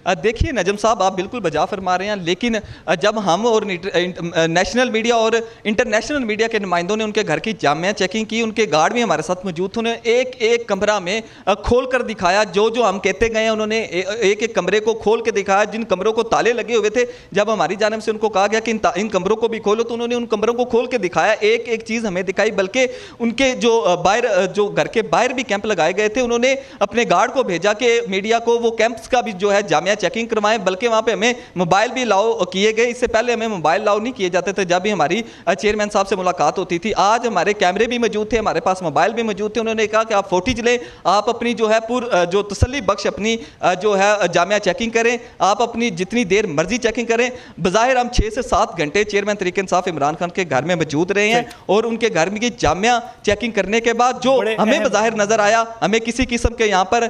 देखिए नजम साहब, आप बिल्कुल बजा फरमा रहे हैं, लेकिन जब हम और नेशनल मीडिया और इंटरनेशनल मीडिया के नुमाइंदों ने उनके घर की जामिया चेकिंग की, उनके गार्ड भी हमारे साथ मौजूद थे, उन्होंने एक एक कमरा में खोल कर दिखाया जो जो हम कहते गए हैं। उन्होंने एक एक कमरे को खोल के दिखाया, जिन कमरों को ताले लगे हुए थे। जब हमारी जानिब से उनको कहा गया कि इन कमरों को भी खोलो, तो उन्होंने उन कमरों को खोल के दिखाया, एक एक चीज़ हमें दिखाई। बल्कि उनके जो बाहर, जो घर के बाहर भी कैंप लगाए गए थे, उन्होंने अपने गार्ड को भेजा कि मीडिया को वो कैंप्स का भी जो है जामिया चेकिंग करवाएं। बल्कि वहां पे हमें मोबाइल भी अलाउ किए गए। इससे पहले हमें मोबाइल अलाउ नहीं किए जाते थे जब भी हमारी चेयरमैन साहब से मुलाकात होती थी। आज हमारे कैमरे भी मौजूद थे, हमारे पास मोबाइल भी मौजूद थे। उन्होंने कहा कि आप फुटेज लें, आप अपनी जो है जो तसल्ली बख्श अपनी जो है जामिया चेकिंग करें, आप अपनी जितनी देर मर्जी चेकिंग करें। बज़ाहिर हम 6 से 7 घंटे चेयरमैन तरीक़ इंसाफ इमरान खान के घर में मौजूद रहे हैं और उनके घर में की जामिया चेकिंग करने के बाद जो हमें बज़ाहिर नजर आया, हमें किसी किस्म के यहाँ पर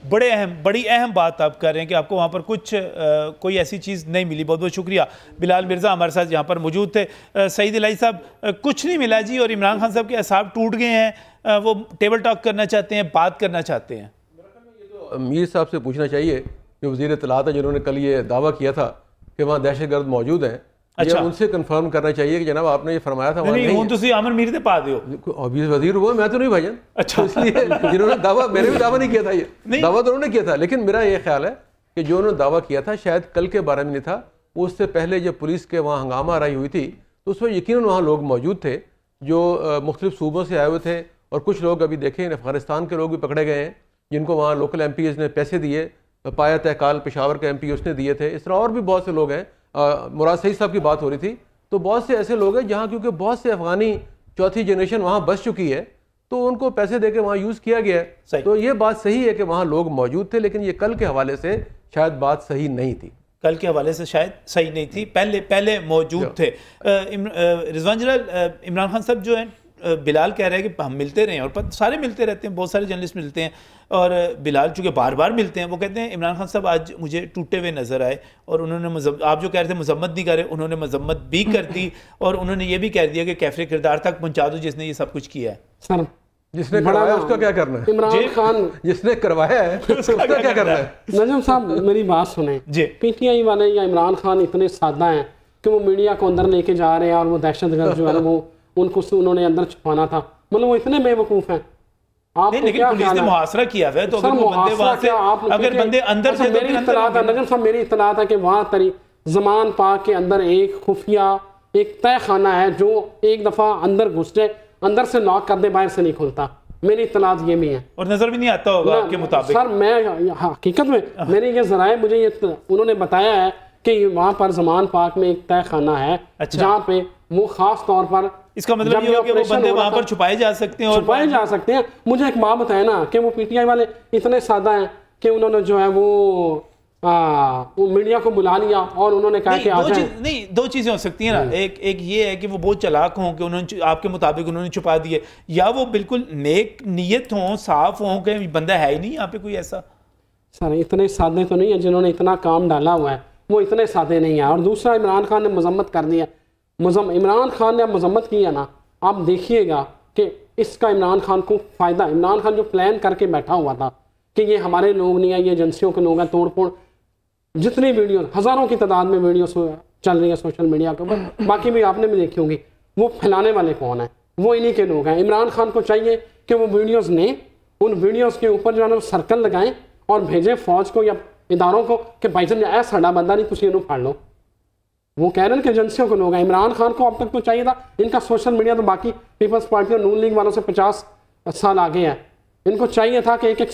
बड़ी अहम बात आप कर रहे हैं कि आपको वहाँ पर कोई ऐसी चीज़ नहीं मिली। बहुत बहुत शुक्रिया। बिलाल मिर्ज़ा हमारे साथ यहाँ पर मौजूद थे। सईद इलाही साहब, कुछ नहीं मिला जी और इमरान खान साहब के असाब टूट गए हैं, वो टेबल टॉक करना चाहते हैं, बात करना चाहते हैं। तो मीर साहब से पूछना चाहिए कि वज़ीर इत्तलात है जिन्होंने कल ये दावा किया था कि वहाँ दहशतगर्द मौजूद हैं। अच्छा, उनसे कंफर्म करना चाहिए कि जनाब आपने ये फरमाया था। नहीं, तो आमिर मीर दे पा दियो ऑब्वियस वजीर हुआ, मैं तो नहीं भाईजान। अच्छा, तो इसलिए जिन्होंने दावा, मैंने भी दावा नहीं किया था, ये दावा तो उन्होंने किया था, लेकिन मेरा ये ख्याल है कि जो उन्होंने दावा किया था शायद कल के बारे में नहीं था, उससे पहले जब पुलिस के वहाँ हंगामा आराई हुई थी तो उस वक्त यकीनन वहाँ लोग मौजूद थे जो मुख्तलिफ सूबों से आए हुए थे। और कुछ लोग अभी देखें अफगानिस्तान के लोग भी पकड़े गए हैं जिनको वहाँ लोकल MPs ने पैसे दिए। पाया तहकाल पेशावर का MP उसने दिए थे। इस तरह और भी बहुत से लोग हैं। मुराद सईद साहब की बात हो रही थी, तो बहुत से ऐसे लोग हैं जहाँ क्योंकि बहुत से अफगानी चौथी जनरेशन वहाँ बस चुकी है तो उनको पैसे देके वहाँ यूज़ किया गया है। तो ये बात सही है कि वहाँ लोग मौजूद थे, लेकिन ये कल के हवाले से शायद बात सही नहीं थी। कल के हवाले से शायद सही नहीं थी, पहले मौजूद थे। रिजवान जलाल, इमरान खान साहब जो है, बिलाल कह रहे हैं कि हम मिलते रहे और सारे मिलते रहते हैं, बहुत सारे जर्नलिस्ट मिलते हैं और बिलाल चूँकि बार बार मिलते हैं, वो कहते हैं इमरान खान साहब आज मुझे टूटे हुए नज़र आए और उन्होंने आप जो कह रहे थे मजम्मत नहीं कर रहे, उन्होंने मजम्मत भी कर दी और उन्होंने ये भी कह दिया कि कैफरे किरदार तक पहुँचा दो जिसने ये सब कुछ किया है। सर, जिसने करवाया उसका क्या करना है? इमरान खान जिसने करवाया है उसका क्या करना है? नजम साहब मेरी बात सुने, PTI वाले या इमरान खान इतने सादा हैं कि वो मीडिया को अंदर लेके जा रहे हैं और वो दहशतगर्द जो है वो उनको उन्होंने अंदर छुपाना था, मतलब वो इतने बेवकूफ़ हैं। लेकिन पुलिस ने मुहासरा किया है तो अगर बंदे अंदर से, मेरी इत्तलात है नजम साहब, मेरी इत्तलात है कि वहाँ ज़मान पाक के अंदर एक खुफिया एक तय खाना है जो एक दफ़ा अंदर घुस जाए, अंदर से लॉक कर दे, बाहर से नहीं खुलता। मेरी इत्तलात ये भी है और नजर भी नहीं आता होगा आपके मुताबिक। सर मैं हकीकत में मेरे ये ज़राए मुझे ये उन्होंने बताया है कि वहाँ पर ज़मान पाक में एक तय खाना है जहाँ पे वो खास तौर पर, इसका मतलब ये कि वो बंदे वहाँ पर छुपाए जा सकते हैं और छुपाए जा सकते हैं। मुझे एक बात बताया ना कि वो PTI वाले इतने सादा हैं कि उन्होंने जो है वो मीडिया को बुला लिया और उन्होंने कहा कि दो चीज़ें हो सकती हैं ना, एक ये है कि वो बहुत चालाक हों कि उन्होंने आपके मुताबिक उन्होंने छुपा दिए, या वो बिल्कुल नेक नीयत हों, साफ हों कि बंदा है ही नहीं यहाँ पे कोई ऐसा। सर इतने सादे तो नहीं है जिन्होंने इतना काम डाला हुआ है, वो इतने सादे नहीं है। और दूसरा, इमरान खान ने मजम्मत कर दिया, इमरान खान ने मजम्मत किया ना, आप देखिएगा कि इसका इमरान खान को फ़ायदा, इमरान खान जो प्लान करके बैठा हुआ था कि ये हमारे लोग नहीं है, ये एजेंसियों के लोग हैं, तोड़ फोड़, जितनी वीडियो, हज़ारों की तादाद में वीडियो चल रही है सोशल मीडिया के ऊपर, बाकी भी आपने भी देखी होंगी, वो फैलाने वाले कौन है? वो इन्हीं के लोग हैं। इमरान खान को चाहिए कि वो वीडियोज़ लें, उन वीडियोज़ के ऊपर जो है ना सर्कल लगाएं और भेजें फौज को या इदारों को कि भाई साहब ऐसा साड़ा बंदा नहीं, तुम इन्हों फाड़ लो। वो कह रहे हैं कि एजेंसियों के लोग हैं। इमरान खान को अब तक तो चाहिए था, इनका सोशल मीडिया तो बाकी पीपल्स पार्टी और नून लीग वालों से 50 साल आगे है, इनको चाहिए था कि एक एक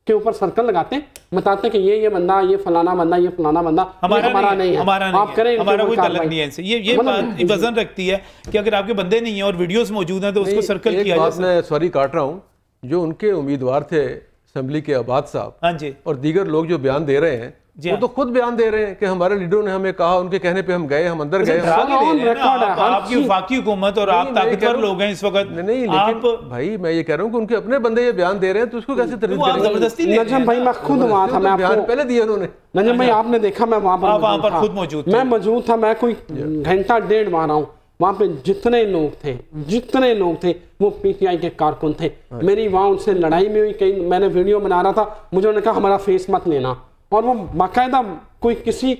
के ऊपर सर्कल लगाते, बताते कि ये बंदा, ये फलाना बंदा, ये फलाना बंदा हमारा नहीं है, आप करें, हमारा कोई तल्लुक नहीं है इनसे। ये बात वजन रखती है कि अगर आपके बंदे नहीं है और वीडियोस मौजूद हैं तो उसको सर्कल किया जाए। मैं सॉरी काट रहा हूँ, जो उनके उम्मीदवार थे असेंबली के अब्बास साहब, हाँ जी, और दीगर लोग जो बयान दे रहे हैं, वो तो खुद बयान दे रहे हैं कि हमारे लीडरों ने हमें कहा, उनके कहने पे हम गए, हम अंदर गए। आपकी वफाकी हुकूमत और आप ताकतवर लोग हैं इस वक्त। नहीं, लेकिन भाई मैं ये कह रहा हूँ कि उनके अपने बंदे ये बयान दे रहे हैं तो उसको कैसे जबरदस्ती? नजम भाई मैं खुद वहाँ था, मैं बयान पहले दिए उन्होंने। नजम भाई आपने देखा, मैं वहाँ पर खुद मौजूद, मैं मौजूद था, मैं कोई घंटा डेढ़ वहाँ रहा हूँ। वहाँ पे जितने लोग थे वो पीटीआई के कारकुन थे। मेरी वहाँ उनसे लड़ाई में हुई, कहीं मैंने वीडियो बना रहा था, मुझे उन्होंने कहा हमारा फेस मत लेना, और वो बाकायदा कोई किसी,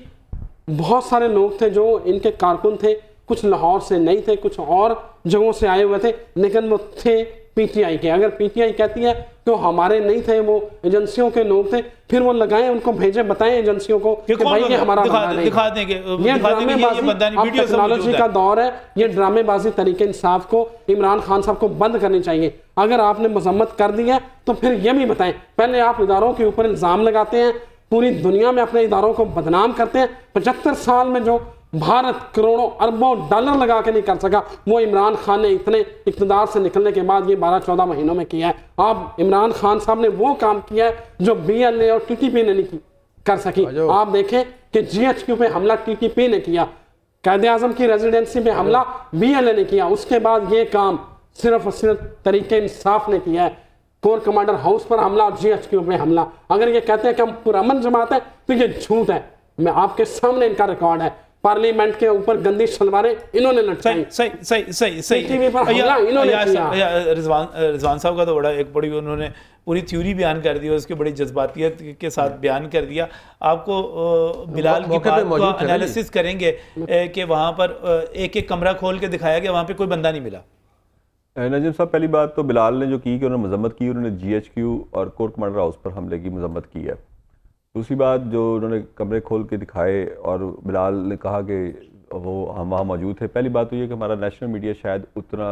बहुत सारे लोग थे जो इनके कारकुन थे, कुछ लाहौर से नहीं थे, कुछ और जगहों से आए हुए थे, लेकिन वो थे पीटीआई के। अगर पीटीआई कहती है कि वो हमारे नहीं थे, वो एजेंसियों के लोग थे, फिर वो लगाएं, उनको भेजें, बताएं एजेंसियों को कि भाई ये हमारा दिखा देंगे। ये ड्रामेबाजी, टेक्नोलॉजी का दौर है, ये ड्रामेबाजी तरीके इंसाफ को इमरान खान साहब को बंद करनी चाहिए। अगर आपने मजम्मत कर दी है तो फिर ये भी बताएं। पहले आप इदारों के ऊपर इल्ज़ाम लगाते हैं, पूरी दुनिया में अपने इदारों को बदनाम करते हैं। 75 साल में जो भारत करोड़ों अरबों डॉलर लगा के नहीं कर सका, वो इमरान खान ने इतने इक़्तिदार से निकलने के बाद ये 12-14 महीनों में किया है। आप इमरान खान साहब ने वो काम किया है जो BLA और TTP ने नहीं कर सकी। आप देखें कि GHQ पे हमला TTP ने किया, कायदे आज़म की रेजिडेंसी पे हमला BLA ने किया, उसके बाद ये काम सिर्फ और सिर्फ तरीके इंसाफ ने किया है। कोर कमांडर हाउस पर हमला और GHQ पे हमला। अगर ये कहते हैं कि हम पुरअमन जमात है तो ये झूठ है। मैं आपके सामने इनका रिकॉर्ड है, पार्लियामेंट के ऊपर गंदी सलवारें इन्होंने लटकाई, सही टीवी पर हमला इन्होंने किया। रिजवान साहब का तो बड़ी उन्होंने पूरी थ्योरी बयान कर दी, उसके बड़ी जज्बातियत के साथ बयान कर दिया। आपको बिलाल की बात का एनालिसिस करेंगे कि वहाँ पर एक कमरा खोल के दिखाया गया, वहाँ पे कोई बंदा नहीं मिला। नजीम साहब, पहली बात तो बिलाल ने जो की कि उन्होंने मजम्मत की, उन्होंने GHQ और कोर कमांडर हाउस पर हमले की मजम्मत की है। दूसरी बात, जो उन्होंने कमरे खोल के दिखाए और बिलाल ने कहा कि वो हम वहाँ मौजूद थे, पहली बात तो ये कि हमारा नेशनल मीडिया शायद उतना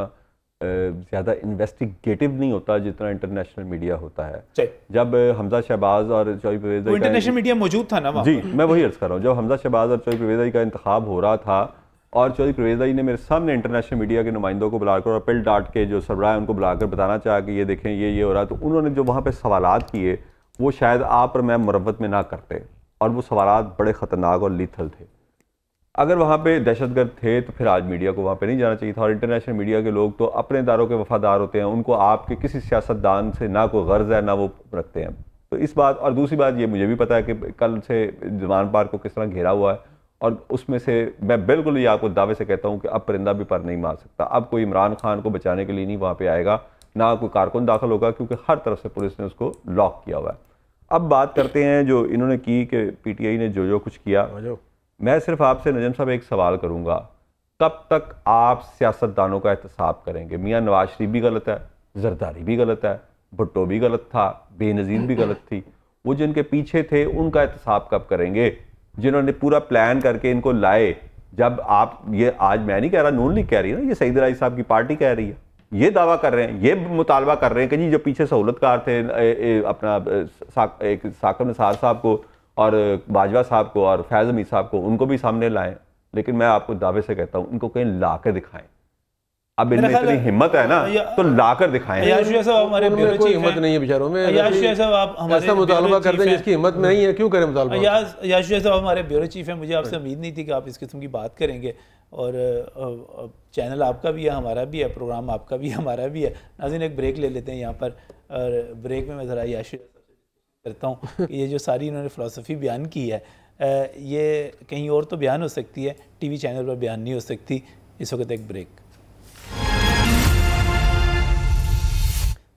ज़्यादा इन्वेस्टिगेटिव नहीं होता जितना इंटरनेशनल मीडिया होता है। जब हमजा शहबाज और चौधरी परवेज़ इंटरनेशनल मीडिया मौजूद था ना वहाँ? जी, मैं वही अर्ज़ कर रहा हूँ। जब हमजा शहबाज और चौधरी परवेज़ का इंतखाब हो रहा था और चौधरी परवेज़ ने मेरे सामने इंटरनेशनल मीडिया के नुमाइंदों को बुलाकर और पिल डाट के जो सरबराह उनको बुलाकर बताना चाहा कि ये देखें ये हो रहा है, तो उन्होंने जो वहाँ पर सवालात किए वो शायद आप और मैं मुरव्वत में ना करते, और वो सवालात बड़े ख़तरनाक और लीथल थे। अगर वहाँ पे दहशतगर्द थे तो फिर आज मीडिया को वहाँ पे नहीं जाना चाहिए था। और इंटरनेशनल मीडिया के लोग तो अपने इदारों के वफादार होते हैं, उनको आपके किसी सियासतदान से ना कोई गर्ज है ना वो रखते हैं। तो इस बात, और दूसरी बात ये मुझे भी पता है कि कल से जमान पार्क को किस तरह घेरा हुआ है, और उसमें से मैं बिल्कुल ये आपको दावे से कहता हूँ कि अब परिंदा भी पर नहीं मार सकता। अब कोई इमरान खान को बचाने के लिए नहीं वहाँ पर आएगा, ना कोई कारकुन दाखिल होगा, क्योंकि हर तरफ से पुलिस ने उसको लॉक किया हुआ है। अब बात करते हैं जो इन्होंने की कि PTI ने जो कुछ किया। मैं सिर्फ आपसे नजम साहब एक सवाल करूंगा, कब तक आप सियासतदानों का एहतसाब करेंगे? मियाँ नवाज शरीफ भी गलत है, जरदारी भी गलत है, भुट्टो भी गलत था, बेनज़ीर भी गलत थी, वो जिनके पीछे थे उनका एहतसाब कब करेंगे? जिन्होंने पूरा प्लान करके इनको लाए। जब आप ये, आज मैं नहीं कह रहा, नून लीग कह रही है ना, ये सईद राइस साहब की पार्टी कह रही है, ये दावा कर रहे हैं, ये मुतालबा कर रहे हैं कि जी जो पीछे सहूलतकार थे अपना एक साकिब निसार साहब को और बाजवा साहब को और फैज़ हमीद साहब को, उनको भी सामने लाएं। लेकिन मैं आपको दावे से कहता हूँ, इनको कहीं ला कर दिखाएं। अब इनमें इतनी हिम्मत है ना तो ला कर दिखाएं। कोई हिम्मत नहीं है बेचारों में, ऐसा मुतालबा करते हैं जिसकी हिम्मत नहीं है, क्यों करें मुतालबा? याशुया साहब हमारे ब्यूरो चीफ हैं, मुझे आपसे उम्मीद नहीं थी कि आप इस किस्म की बात करेंगे, और चैनल आपका भी है, हमारा भी है, प्रोग्राम आपका भी है, हमारा भी है। नाज़रीन, एक ब्रेक ले लेते हैं यहाँ पर, और ब्रेक में मैं ज़रा याशुया करता हूँ कि ये जो सारी इन्होंने फ़िलासफ़ी बयान की है, ये कहीं और तो बयान हो सकती है, TV चैनल पर बयान नहीं हो सकती। इस वक्त एक break.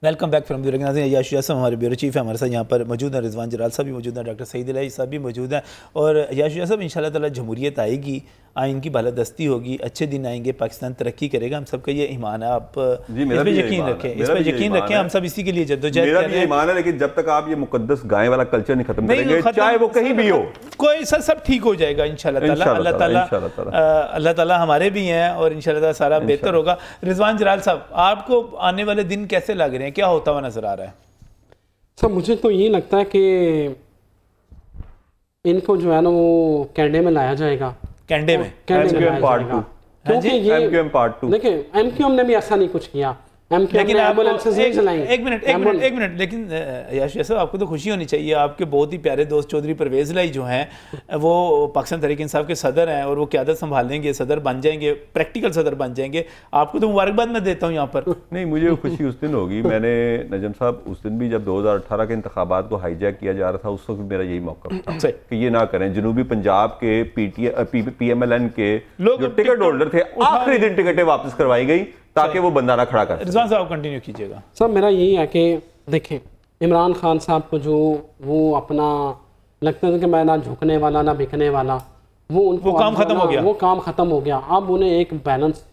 Welcome back from bureau. याशु यासम हमारे ब्यूरो चीफ है, हमारे साथ यहाँ पर मौजूद हैं, रिजवान जलाल साहब भी मौजूद हैं, डॉक्टर सईद इलाही साहब भी मौजूद हैं। और याशु यासम इंशाल्लाह ताला जमहूरियत आएगी, आइन की बालादस्ती होगी, अच्छे दिन आएंगे, पाकिस्तान तरक्की करेगा, हम सबका ये ईमान है। आप इस पर यकीन रखें, इस पर यकीन रखें, हम सब इसी के लिए जद्दोजहद कर रहे हैं। ईमान है, लेकिन जब तक आप ये मुकद्दस गाय वाला कल्चर नहीं खत्म करेंगे, चाहे वो कहीं भी हो, कोई सब ठीक हो जाएगा इंशाल्लाह ताला। अल्लाह ताला हमारे भी हैं और इंशाल्लाह ताला सारा बेहतर होगा। रिजवान जलाल साहब, आपको आने वाले दिन कैसे लग रहे हैं, क्या होता हुआ नजर आ रहा है? सर मुझे तो ये लगता है कि इनको जो है ना वो कैंडे में लाया जाएगा, कैंडे में MQM पार्ट 2, क्योंकि ये MQM पार्ट 2 देखिए MQM ने भी ऐसा नहीं कुछ किया, लेकिन एक मिनट लेकिन याशु साहब आपको तो खुशी होनी चाहिए, आपके बहुत ही प्यारे दोस्त चौधरी परवेज इलाही जो हैं वो पाकिस्तान तहरीक इंसाफ के सदर हैं और वो क़यादत संभालेंगे, सदर बन जाएंगे, प्रैक्टिकल सदर बन जाएंगे। आपको तो मुबारकबाद मैं देता हूँ यहाँ पर। नहीं, मुझे खुशी उस दिन होगी। मैंने नजम साहब उस दिन भी जब 2018 के इंतखाबात को हाईजैक किया जा रहा था, उस वक्त मेरा यही मौका था कि ये ना करें। जनूबी पंजाब के PMLN के जो टिकट होल्डर थे, आखिरी दिन टिकटें वापस करवाई गई ताकि वो बंदा ना खड़ा कर। रिजवान साहब कंटिन्यू कीजिएगा। सर मेरा यही है कि देखें इमरान खान साहब को जो वो अपना लगता है कि मैं ना झुकने वाला ना बिकने वाला, वो काम खत्म हो गया, वो काम खत्म हो गया। अब उन्हें एक बैलेंस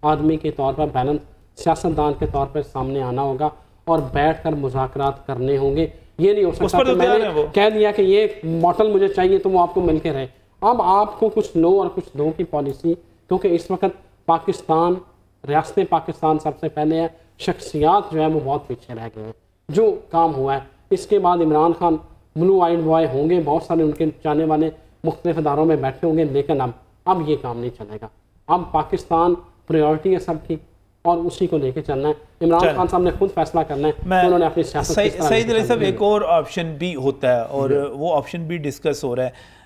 आदमी के तौर पर, बैलेंस सियासतदान के तौर पर सामने आना होगा और बैठ कर मुज़ाकरात करने होंगे। ये नहीं हो सकता कि मैंने कह दिया कि ये मॉडल मुझे चाहिए तो वो आपको मिल के रहे। अब आपको कुछ लो और कुछ दो की पॉलिसी, क्योंकि इस वक्त पाकिस्तान, रियासत पाकिस्तान सबसे पहले है, शख्सियात जो है वो बहुत पीछे रह गए हैं। जो काम हुआ है इसके बाद Imran Khan blue eyed boy होंगे, बहुत सारे उनके चाहने वाले मुख्तलिफ इदारों में बैठे होंगे, लेकिन अब ये काम नहीं चलेगा। अब पाकिस्तान प्रायोरिटी है सबकी और उसी को लेके चलना है। इमरान खान साहब ने खुद फैसला करना है कि उन्होंने अपनी सियासत। सईद इलाही साहब, एक और ऑप्शन भी होता है और वो ऑप्शन भी डिस्कस हो रहा है,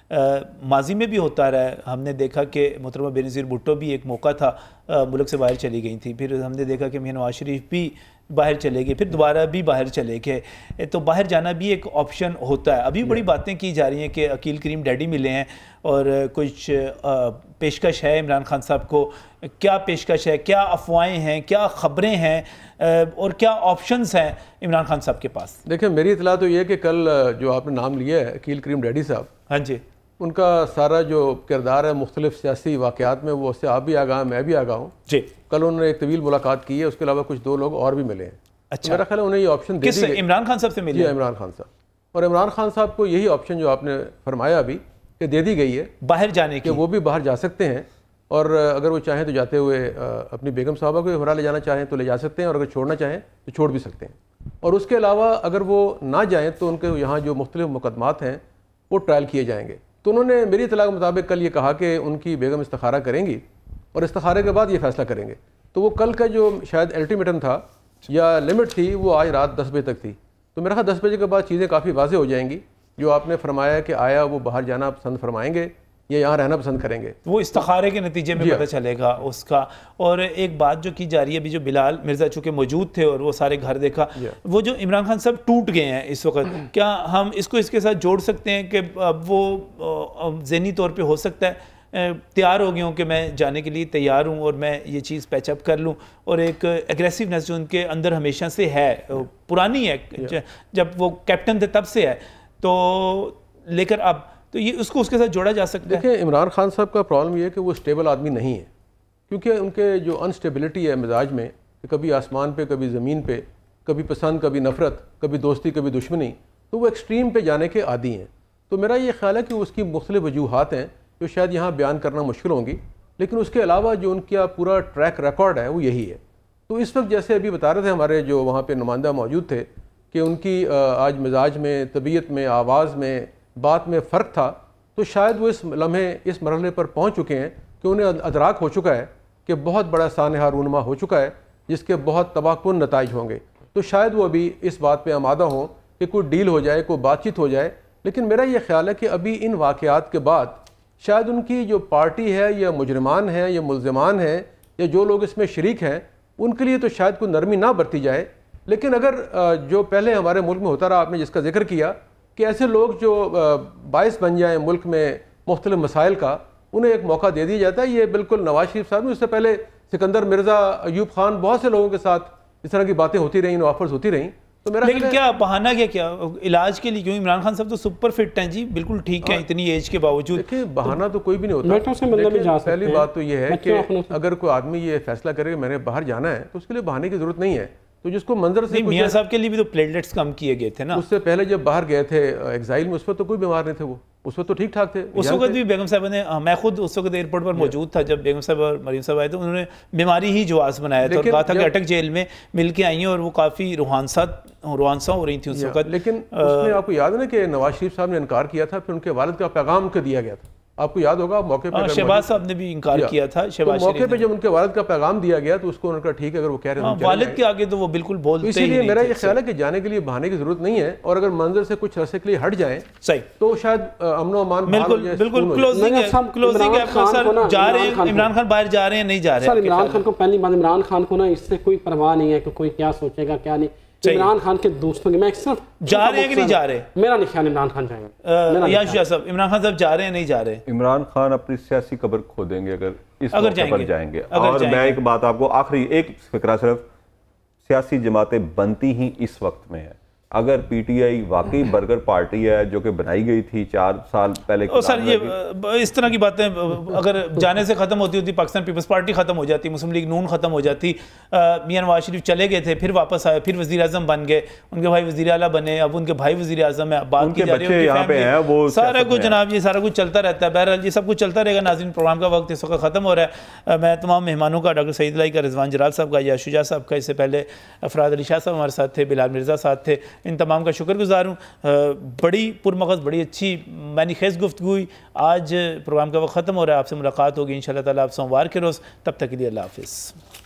माजी में भी होता रहा है। हमने देखा कि मोहतरमा बेनज़ीर भुट्टो भी एक मौका था मुल्क से बाहर चली गई थी, फिर हमने देखा कि मियां नवाज शरीफ भी बाहर चले गए, फिर दोबारा भी बाहर चले गए। तो बाहर जाना भी एक ऑप्शन होता है। अभी बड़ी बातें की जा रही हैं कि अकील करीम डैडी मिले हैं और कुछ पेशकश है इमरान खान साहब को। क्या पेशकश है, क्या अफवाहें हैं, क्या ख़बरें हैं और क्या ऑप्शंस हैं इमरान खान साहब के पास? देखिए मेरी इतला तो ये है कि कल जो आपने नाम लिया है अकील करीम डैडी साहब, हाँ जी, उनका सारा जो किरदार है मुख्तलिफ सियासी वाक़यात में, वो उससे आप भी आगाह, मैं भी आगाह हूँ जी। कल उन्होंने एक तवील मुलाकात की है, उसके अलावा कुछ 2 लोग और भी मिले हैं। अच्छा, मेरा ख्याल है उन्हें ये ऑप्शन दे दी। इमरान खान साहब से मिले? इमरान खान साहब, और इमरान खान साहब को यही ऑप्शन जो आपने फरमाया अभी कि दे दी गई है बाहर जाने की, वो भी बाहर जा सकते हैं और अगर वो चाहें तो जाते हुए अपनी बेगम साहबा को हमरा ले जाना चाहें तो ले जा सकते हैं और अगर छोड़ना चाहें तो छोड़ भी सकते हैं। और उसके अलावा अगर वो ना जाएँ तो उनके यहाँ जो मुख्तलिफ मुकदमात हैं वो ट्रायल किए जाएंगे। तो उन्होंने मेरी इत्तला के मुताबिक कल ये कहा कि उनकी बेगम इस्तिखारा करेंगी और इस्तिखारे के बाद ये फैसला करेंगे। तो वो कल का जो शायद अल्टीमेटम था या लिमिट थी वो आज रात 10 बजे तक थी। तो मेरा ख्याल 10 बजे के बाद चीज़ें काफ़ी वाज़ेह हो जाएंगी। जो आपने फरमाया कि आया वो बाहर जाना पसंद फरमाएंगे या यहाँ रहना पसंद करेंगे, वो इस्तिखारे के नतीजे में पता चलेगा उसका। और एक बात जो की जा रही है अभी, जो बिलाल मिर्ज़ा चूँकि मौजूद थे और वो सारे घर देखा, वो जो इमरान खान साहब टूट गए हैं इस वक्त, क्या हम इसको इसके साथ जोड़ सकते हैं कि अब वो ज़हनी तौर पे हो सकता है तैयार हो गए हूँ कि मैं जाने के लिए तैयार हूँ और मैं ये चीज़ पैचअप कर लूँ, और एक एग्रेसिवनेस जो उनके अंदर हमेशा से है, पुरानी है, जब वो कैप्टन थे तब से है, तो लेकर अब तो ये उसको उसके साथ जोड़ा जा सकता है। देखिए इमरान खान साहब का प्रॉब्लम ये है कि वो स्टेबल आदमी नहीं है, क्योंकि उनके जो अनस्टेबिलिटी है मिजाज में, कभी आसमान पे कभी ज़मीन पे, कभी पसंद कभी नफ़रत, कभी दोस्ती कभी दुश्मनी, तो वो एक्सट्रीम पे जाने के आदी हैं। तो मेरा ये ख्याल है कि उसकी मुख्तलिफ वजूहात हैं जो शायद यहाँ बयान करना मुश्किल होंगी, लेकिन उसके अलावा जो उनका पूरा ट्रैक रिकॉर्ड है वो यही है। तो इस वक्त जैसे अभी बता रहे थे हमारे जो वहाँ पर नुमाइंदा मौजूद थे कि उनकी आज मिजाज में, तबीयत में, आवाज़ में, बात में फ़र्क था, तो शायद वो इस लम्हे इस मरहले पर पहुँच चुके हैं कि उन्हें अदराक हो चुका है कि बहुत बड़ा सानहा रूनमा हो चुका है जिसके बहुत तबाहकुन नताइज होंगे। तो शायद वो अभी इस बात पे आमादा हों कि कोई डील हो जाए, कोई बातचीत हो जाए। लेकिन मेरा ये ख्याल है कि अभी इन वाक़यात के बाद शायद उनकी जो पार्टी है या मुजरिमान हैं या मुल्ज़िमान हैं या जो लोग इसमें शरीक हैं उनके लिए तो शायद कोई नरमी ना बरती जाए। लेकिन अगर जो पहले हमारे मुल्क में होता रहा, आपने जिसका जिक्र किया कि ऐसे लोग जो बाइस बन जाएँ मुल्क में मुख्तलिफ मसाइल का, उन्हें एक मौका दे दिया जाता है। ये बिल्कुल नवाज शरीफ साहब ने, उससे पहले सिकंदर मिर्ज़ा, अयूब खान, बहुत से लोगों के साथ इस तरह की बातें होती रहीं, ऑफर्स होती रहीं, तो मेरा लेकिन क्या बहाना क्या इलाज के लिए, क्यों इमरान खान साहब तो सुपर फिट हैं जी, बिल्कुल ठीक है इतनी एज के बावजूद। देखिए बहाना तो कोई भी नहीं होता। पहली बात तो ये है कि अगर कोई आदमी ये फैसला करे कि मैंने बाहर जाना है तो उसके लिए बहाने की जरूरत नहीं है। तो जिसको मंजर से मियां साहब के लिए भी तो प्लेटलेट्स कम किए गए थे ना, उससे पहले जब बाहर गए थे एग्जाइल में, उस पर तो कोई बीमार नहीं थे, वो उस वक्त तो ठीक ठाक थे। उस वक्त भी बेगम साहब ने, मैं खुद उस वक्त एयरपोर्ट पर मौजूद था जब बेगम साहब और मरीम साहब आए थे, उन्होंने बीमारी ही जवाब बनाया था और कहा था कि अटक जेल में मिल के आई हैं और वो काफ़ी रुहानसा हो रही थी उस वक्त। लेकिन उसमें आपको याद है ना कि नवाज शरीफ साहब ने इनकार किया था, फिर उनके वालिद का पैगाम को दिया गया था, आपको याद होगा मौके पर शहबाज साहब ने भी इनकार किया था। शहबाज तो मौके पे जब उनके वालिद का पैगाम दिया गया तो उसको उन्होंने कहा ठीक है, अगर वो कह रहे हैं वालिद के आगे तो वो बिल्कुल बोलते ही नहीं। इसीलिए मेरा ये ख्याल है कि जाने के लिए बहाने की जरूरत नहीं है, और अगर मंजर से कुछ अरसे के लिए हट जाएं सही तो शायद अमन अमान बिल्कुल क्लोजिंग है। जा रहे हैं इमरान खान, बाहर जा रहे हैं, नहीं जा रहे हैं। इमरान खान को पहली बात, इमरान खान को ना इससे कोई परवाह नहीं है कि कोई क्या सोचेगा क्या नहीं। इमरान खान के दोस्तों की, मैं सिर्फ जा रहे हैं कि नहीं जा रहे, मेरा नहीं ख्याल इमरान खान जाएंगे। याशुजा साहब, इमरान खान साहब जा रहे हैं नहीं जा रहे? इमरान खान अपनी सियासी कब्र खो देंगे अगर इस मौके पर जाएंगे। और मैं एक बात आपको आखिरी एक फिक्रा, सिर्फ सियासी जमातें बनती ही इस वक्त में है। अगर पीटीआई वाकई बर्गर पार्टी है जो कि बनाई गई थी 4 साल पहले, सर ये इस तरह की बातें अगर जाने से ख़त्म होती पाकिस्तान पीपल्स पार्टी ख़त्म हो जाती, मुस्लिम लीग नून ख़त्म हो जाती, मियां नवाज शरीफ चले गए थे, फिर वापस आए, फिर वज़ीर आज़म बन गए, उनके भाई वज़ीर आला बने, अब उनके भाई वज़ीर आज़म है, बात की जा रही है वो सारा कुछ जनाब, ये सारा कुछ चलता रहता है। बहरहाल ये सब कुछ चलता रहेगा। नाज़रीन, प्रोग्राम का वक्त इस वक्त ख़त्म हो रहा है। मैं तमाम मेहमानों का, डॉक्टर सईद लाई का, रिजवान जलाल साहब का, याशुजा साहब का, इससे पहले अफराद अली शाह साहब हमारे साथ थे, बिलाल मिर्ज़ा साथ थे, इन तमाम का शुक्रगुजार हूँ। बड़ी पुरमगज़, बड़ी अच्छी मैंने खेज़ गुफ्तगू हुई। आज प्रोग्राम का वक्त ख़त्म हो रहा है, आपसे मुलाकात होगी इंशाअल्लाह ताला आप सोमवार के रोज़। तब तक के लिए अल्लाह हाफ़िज़।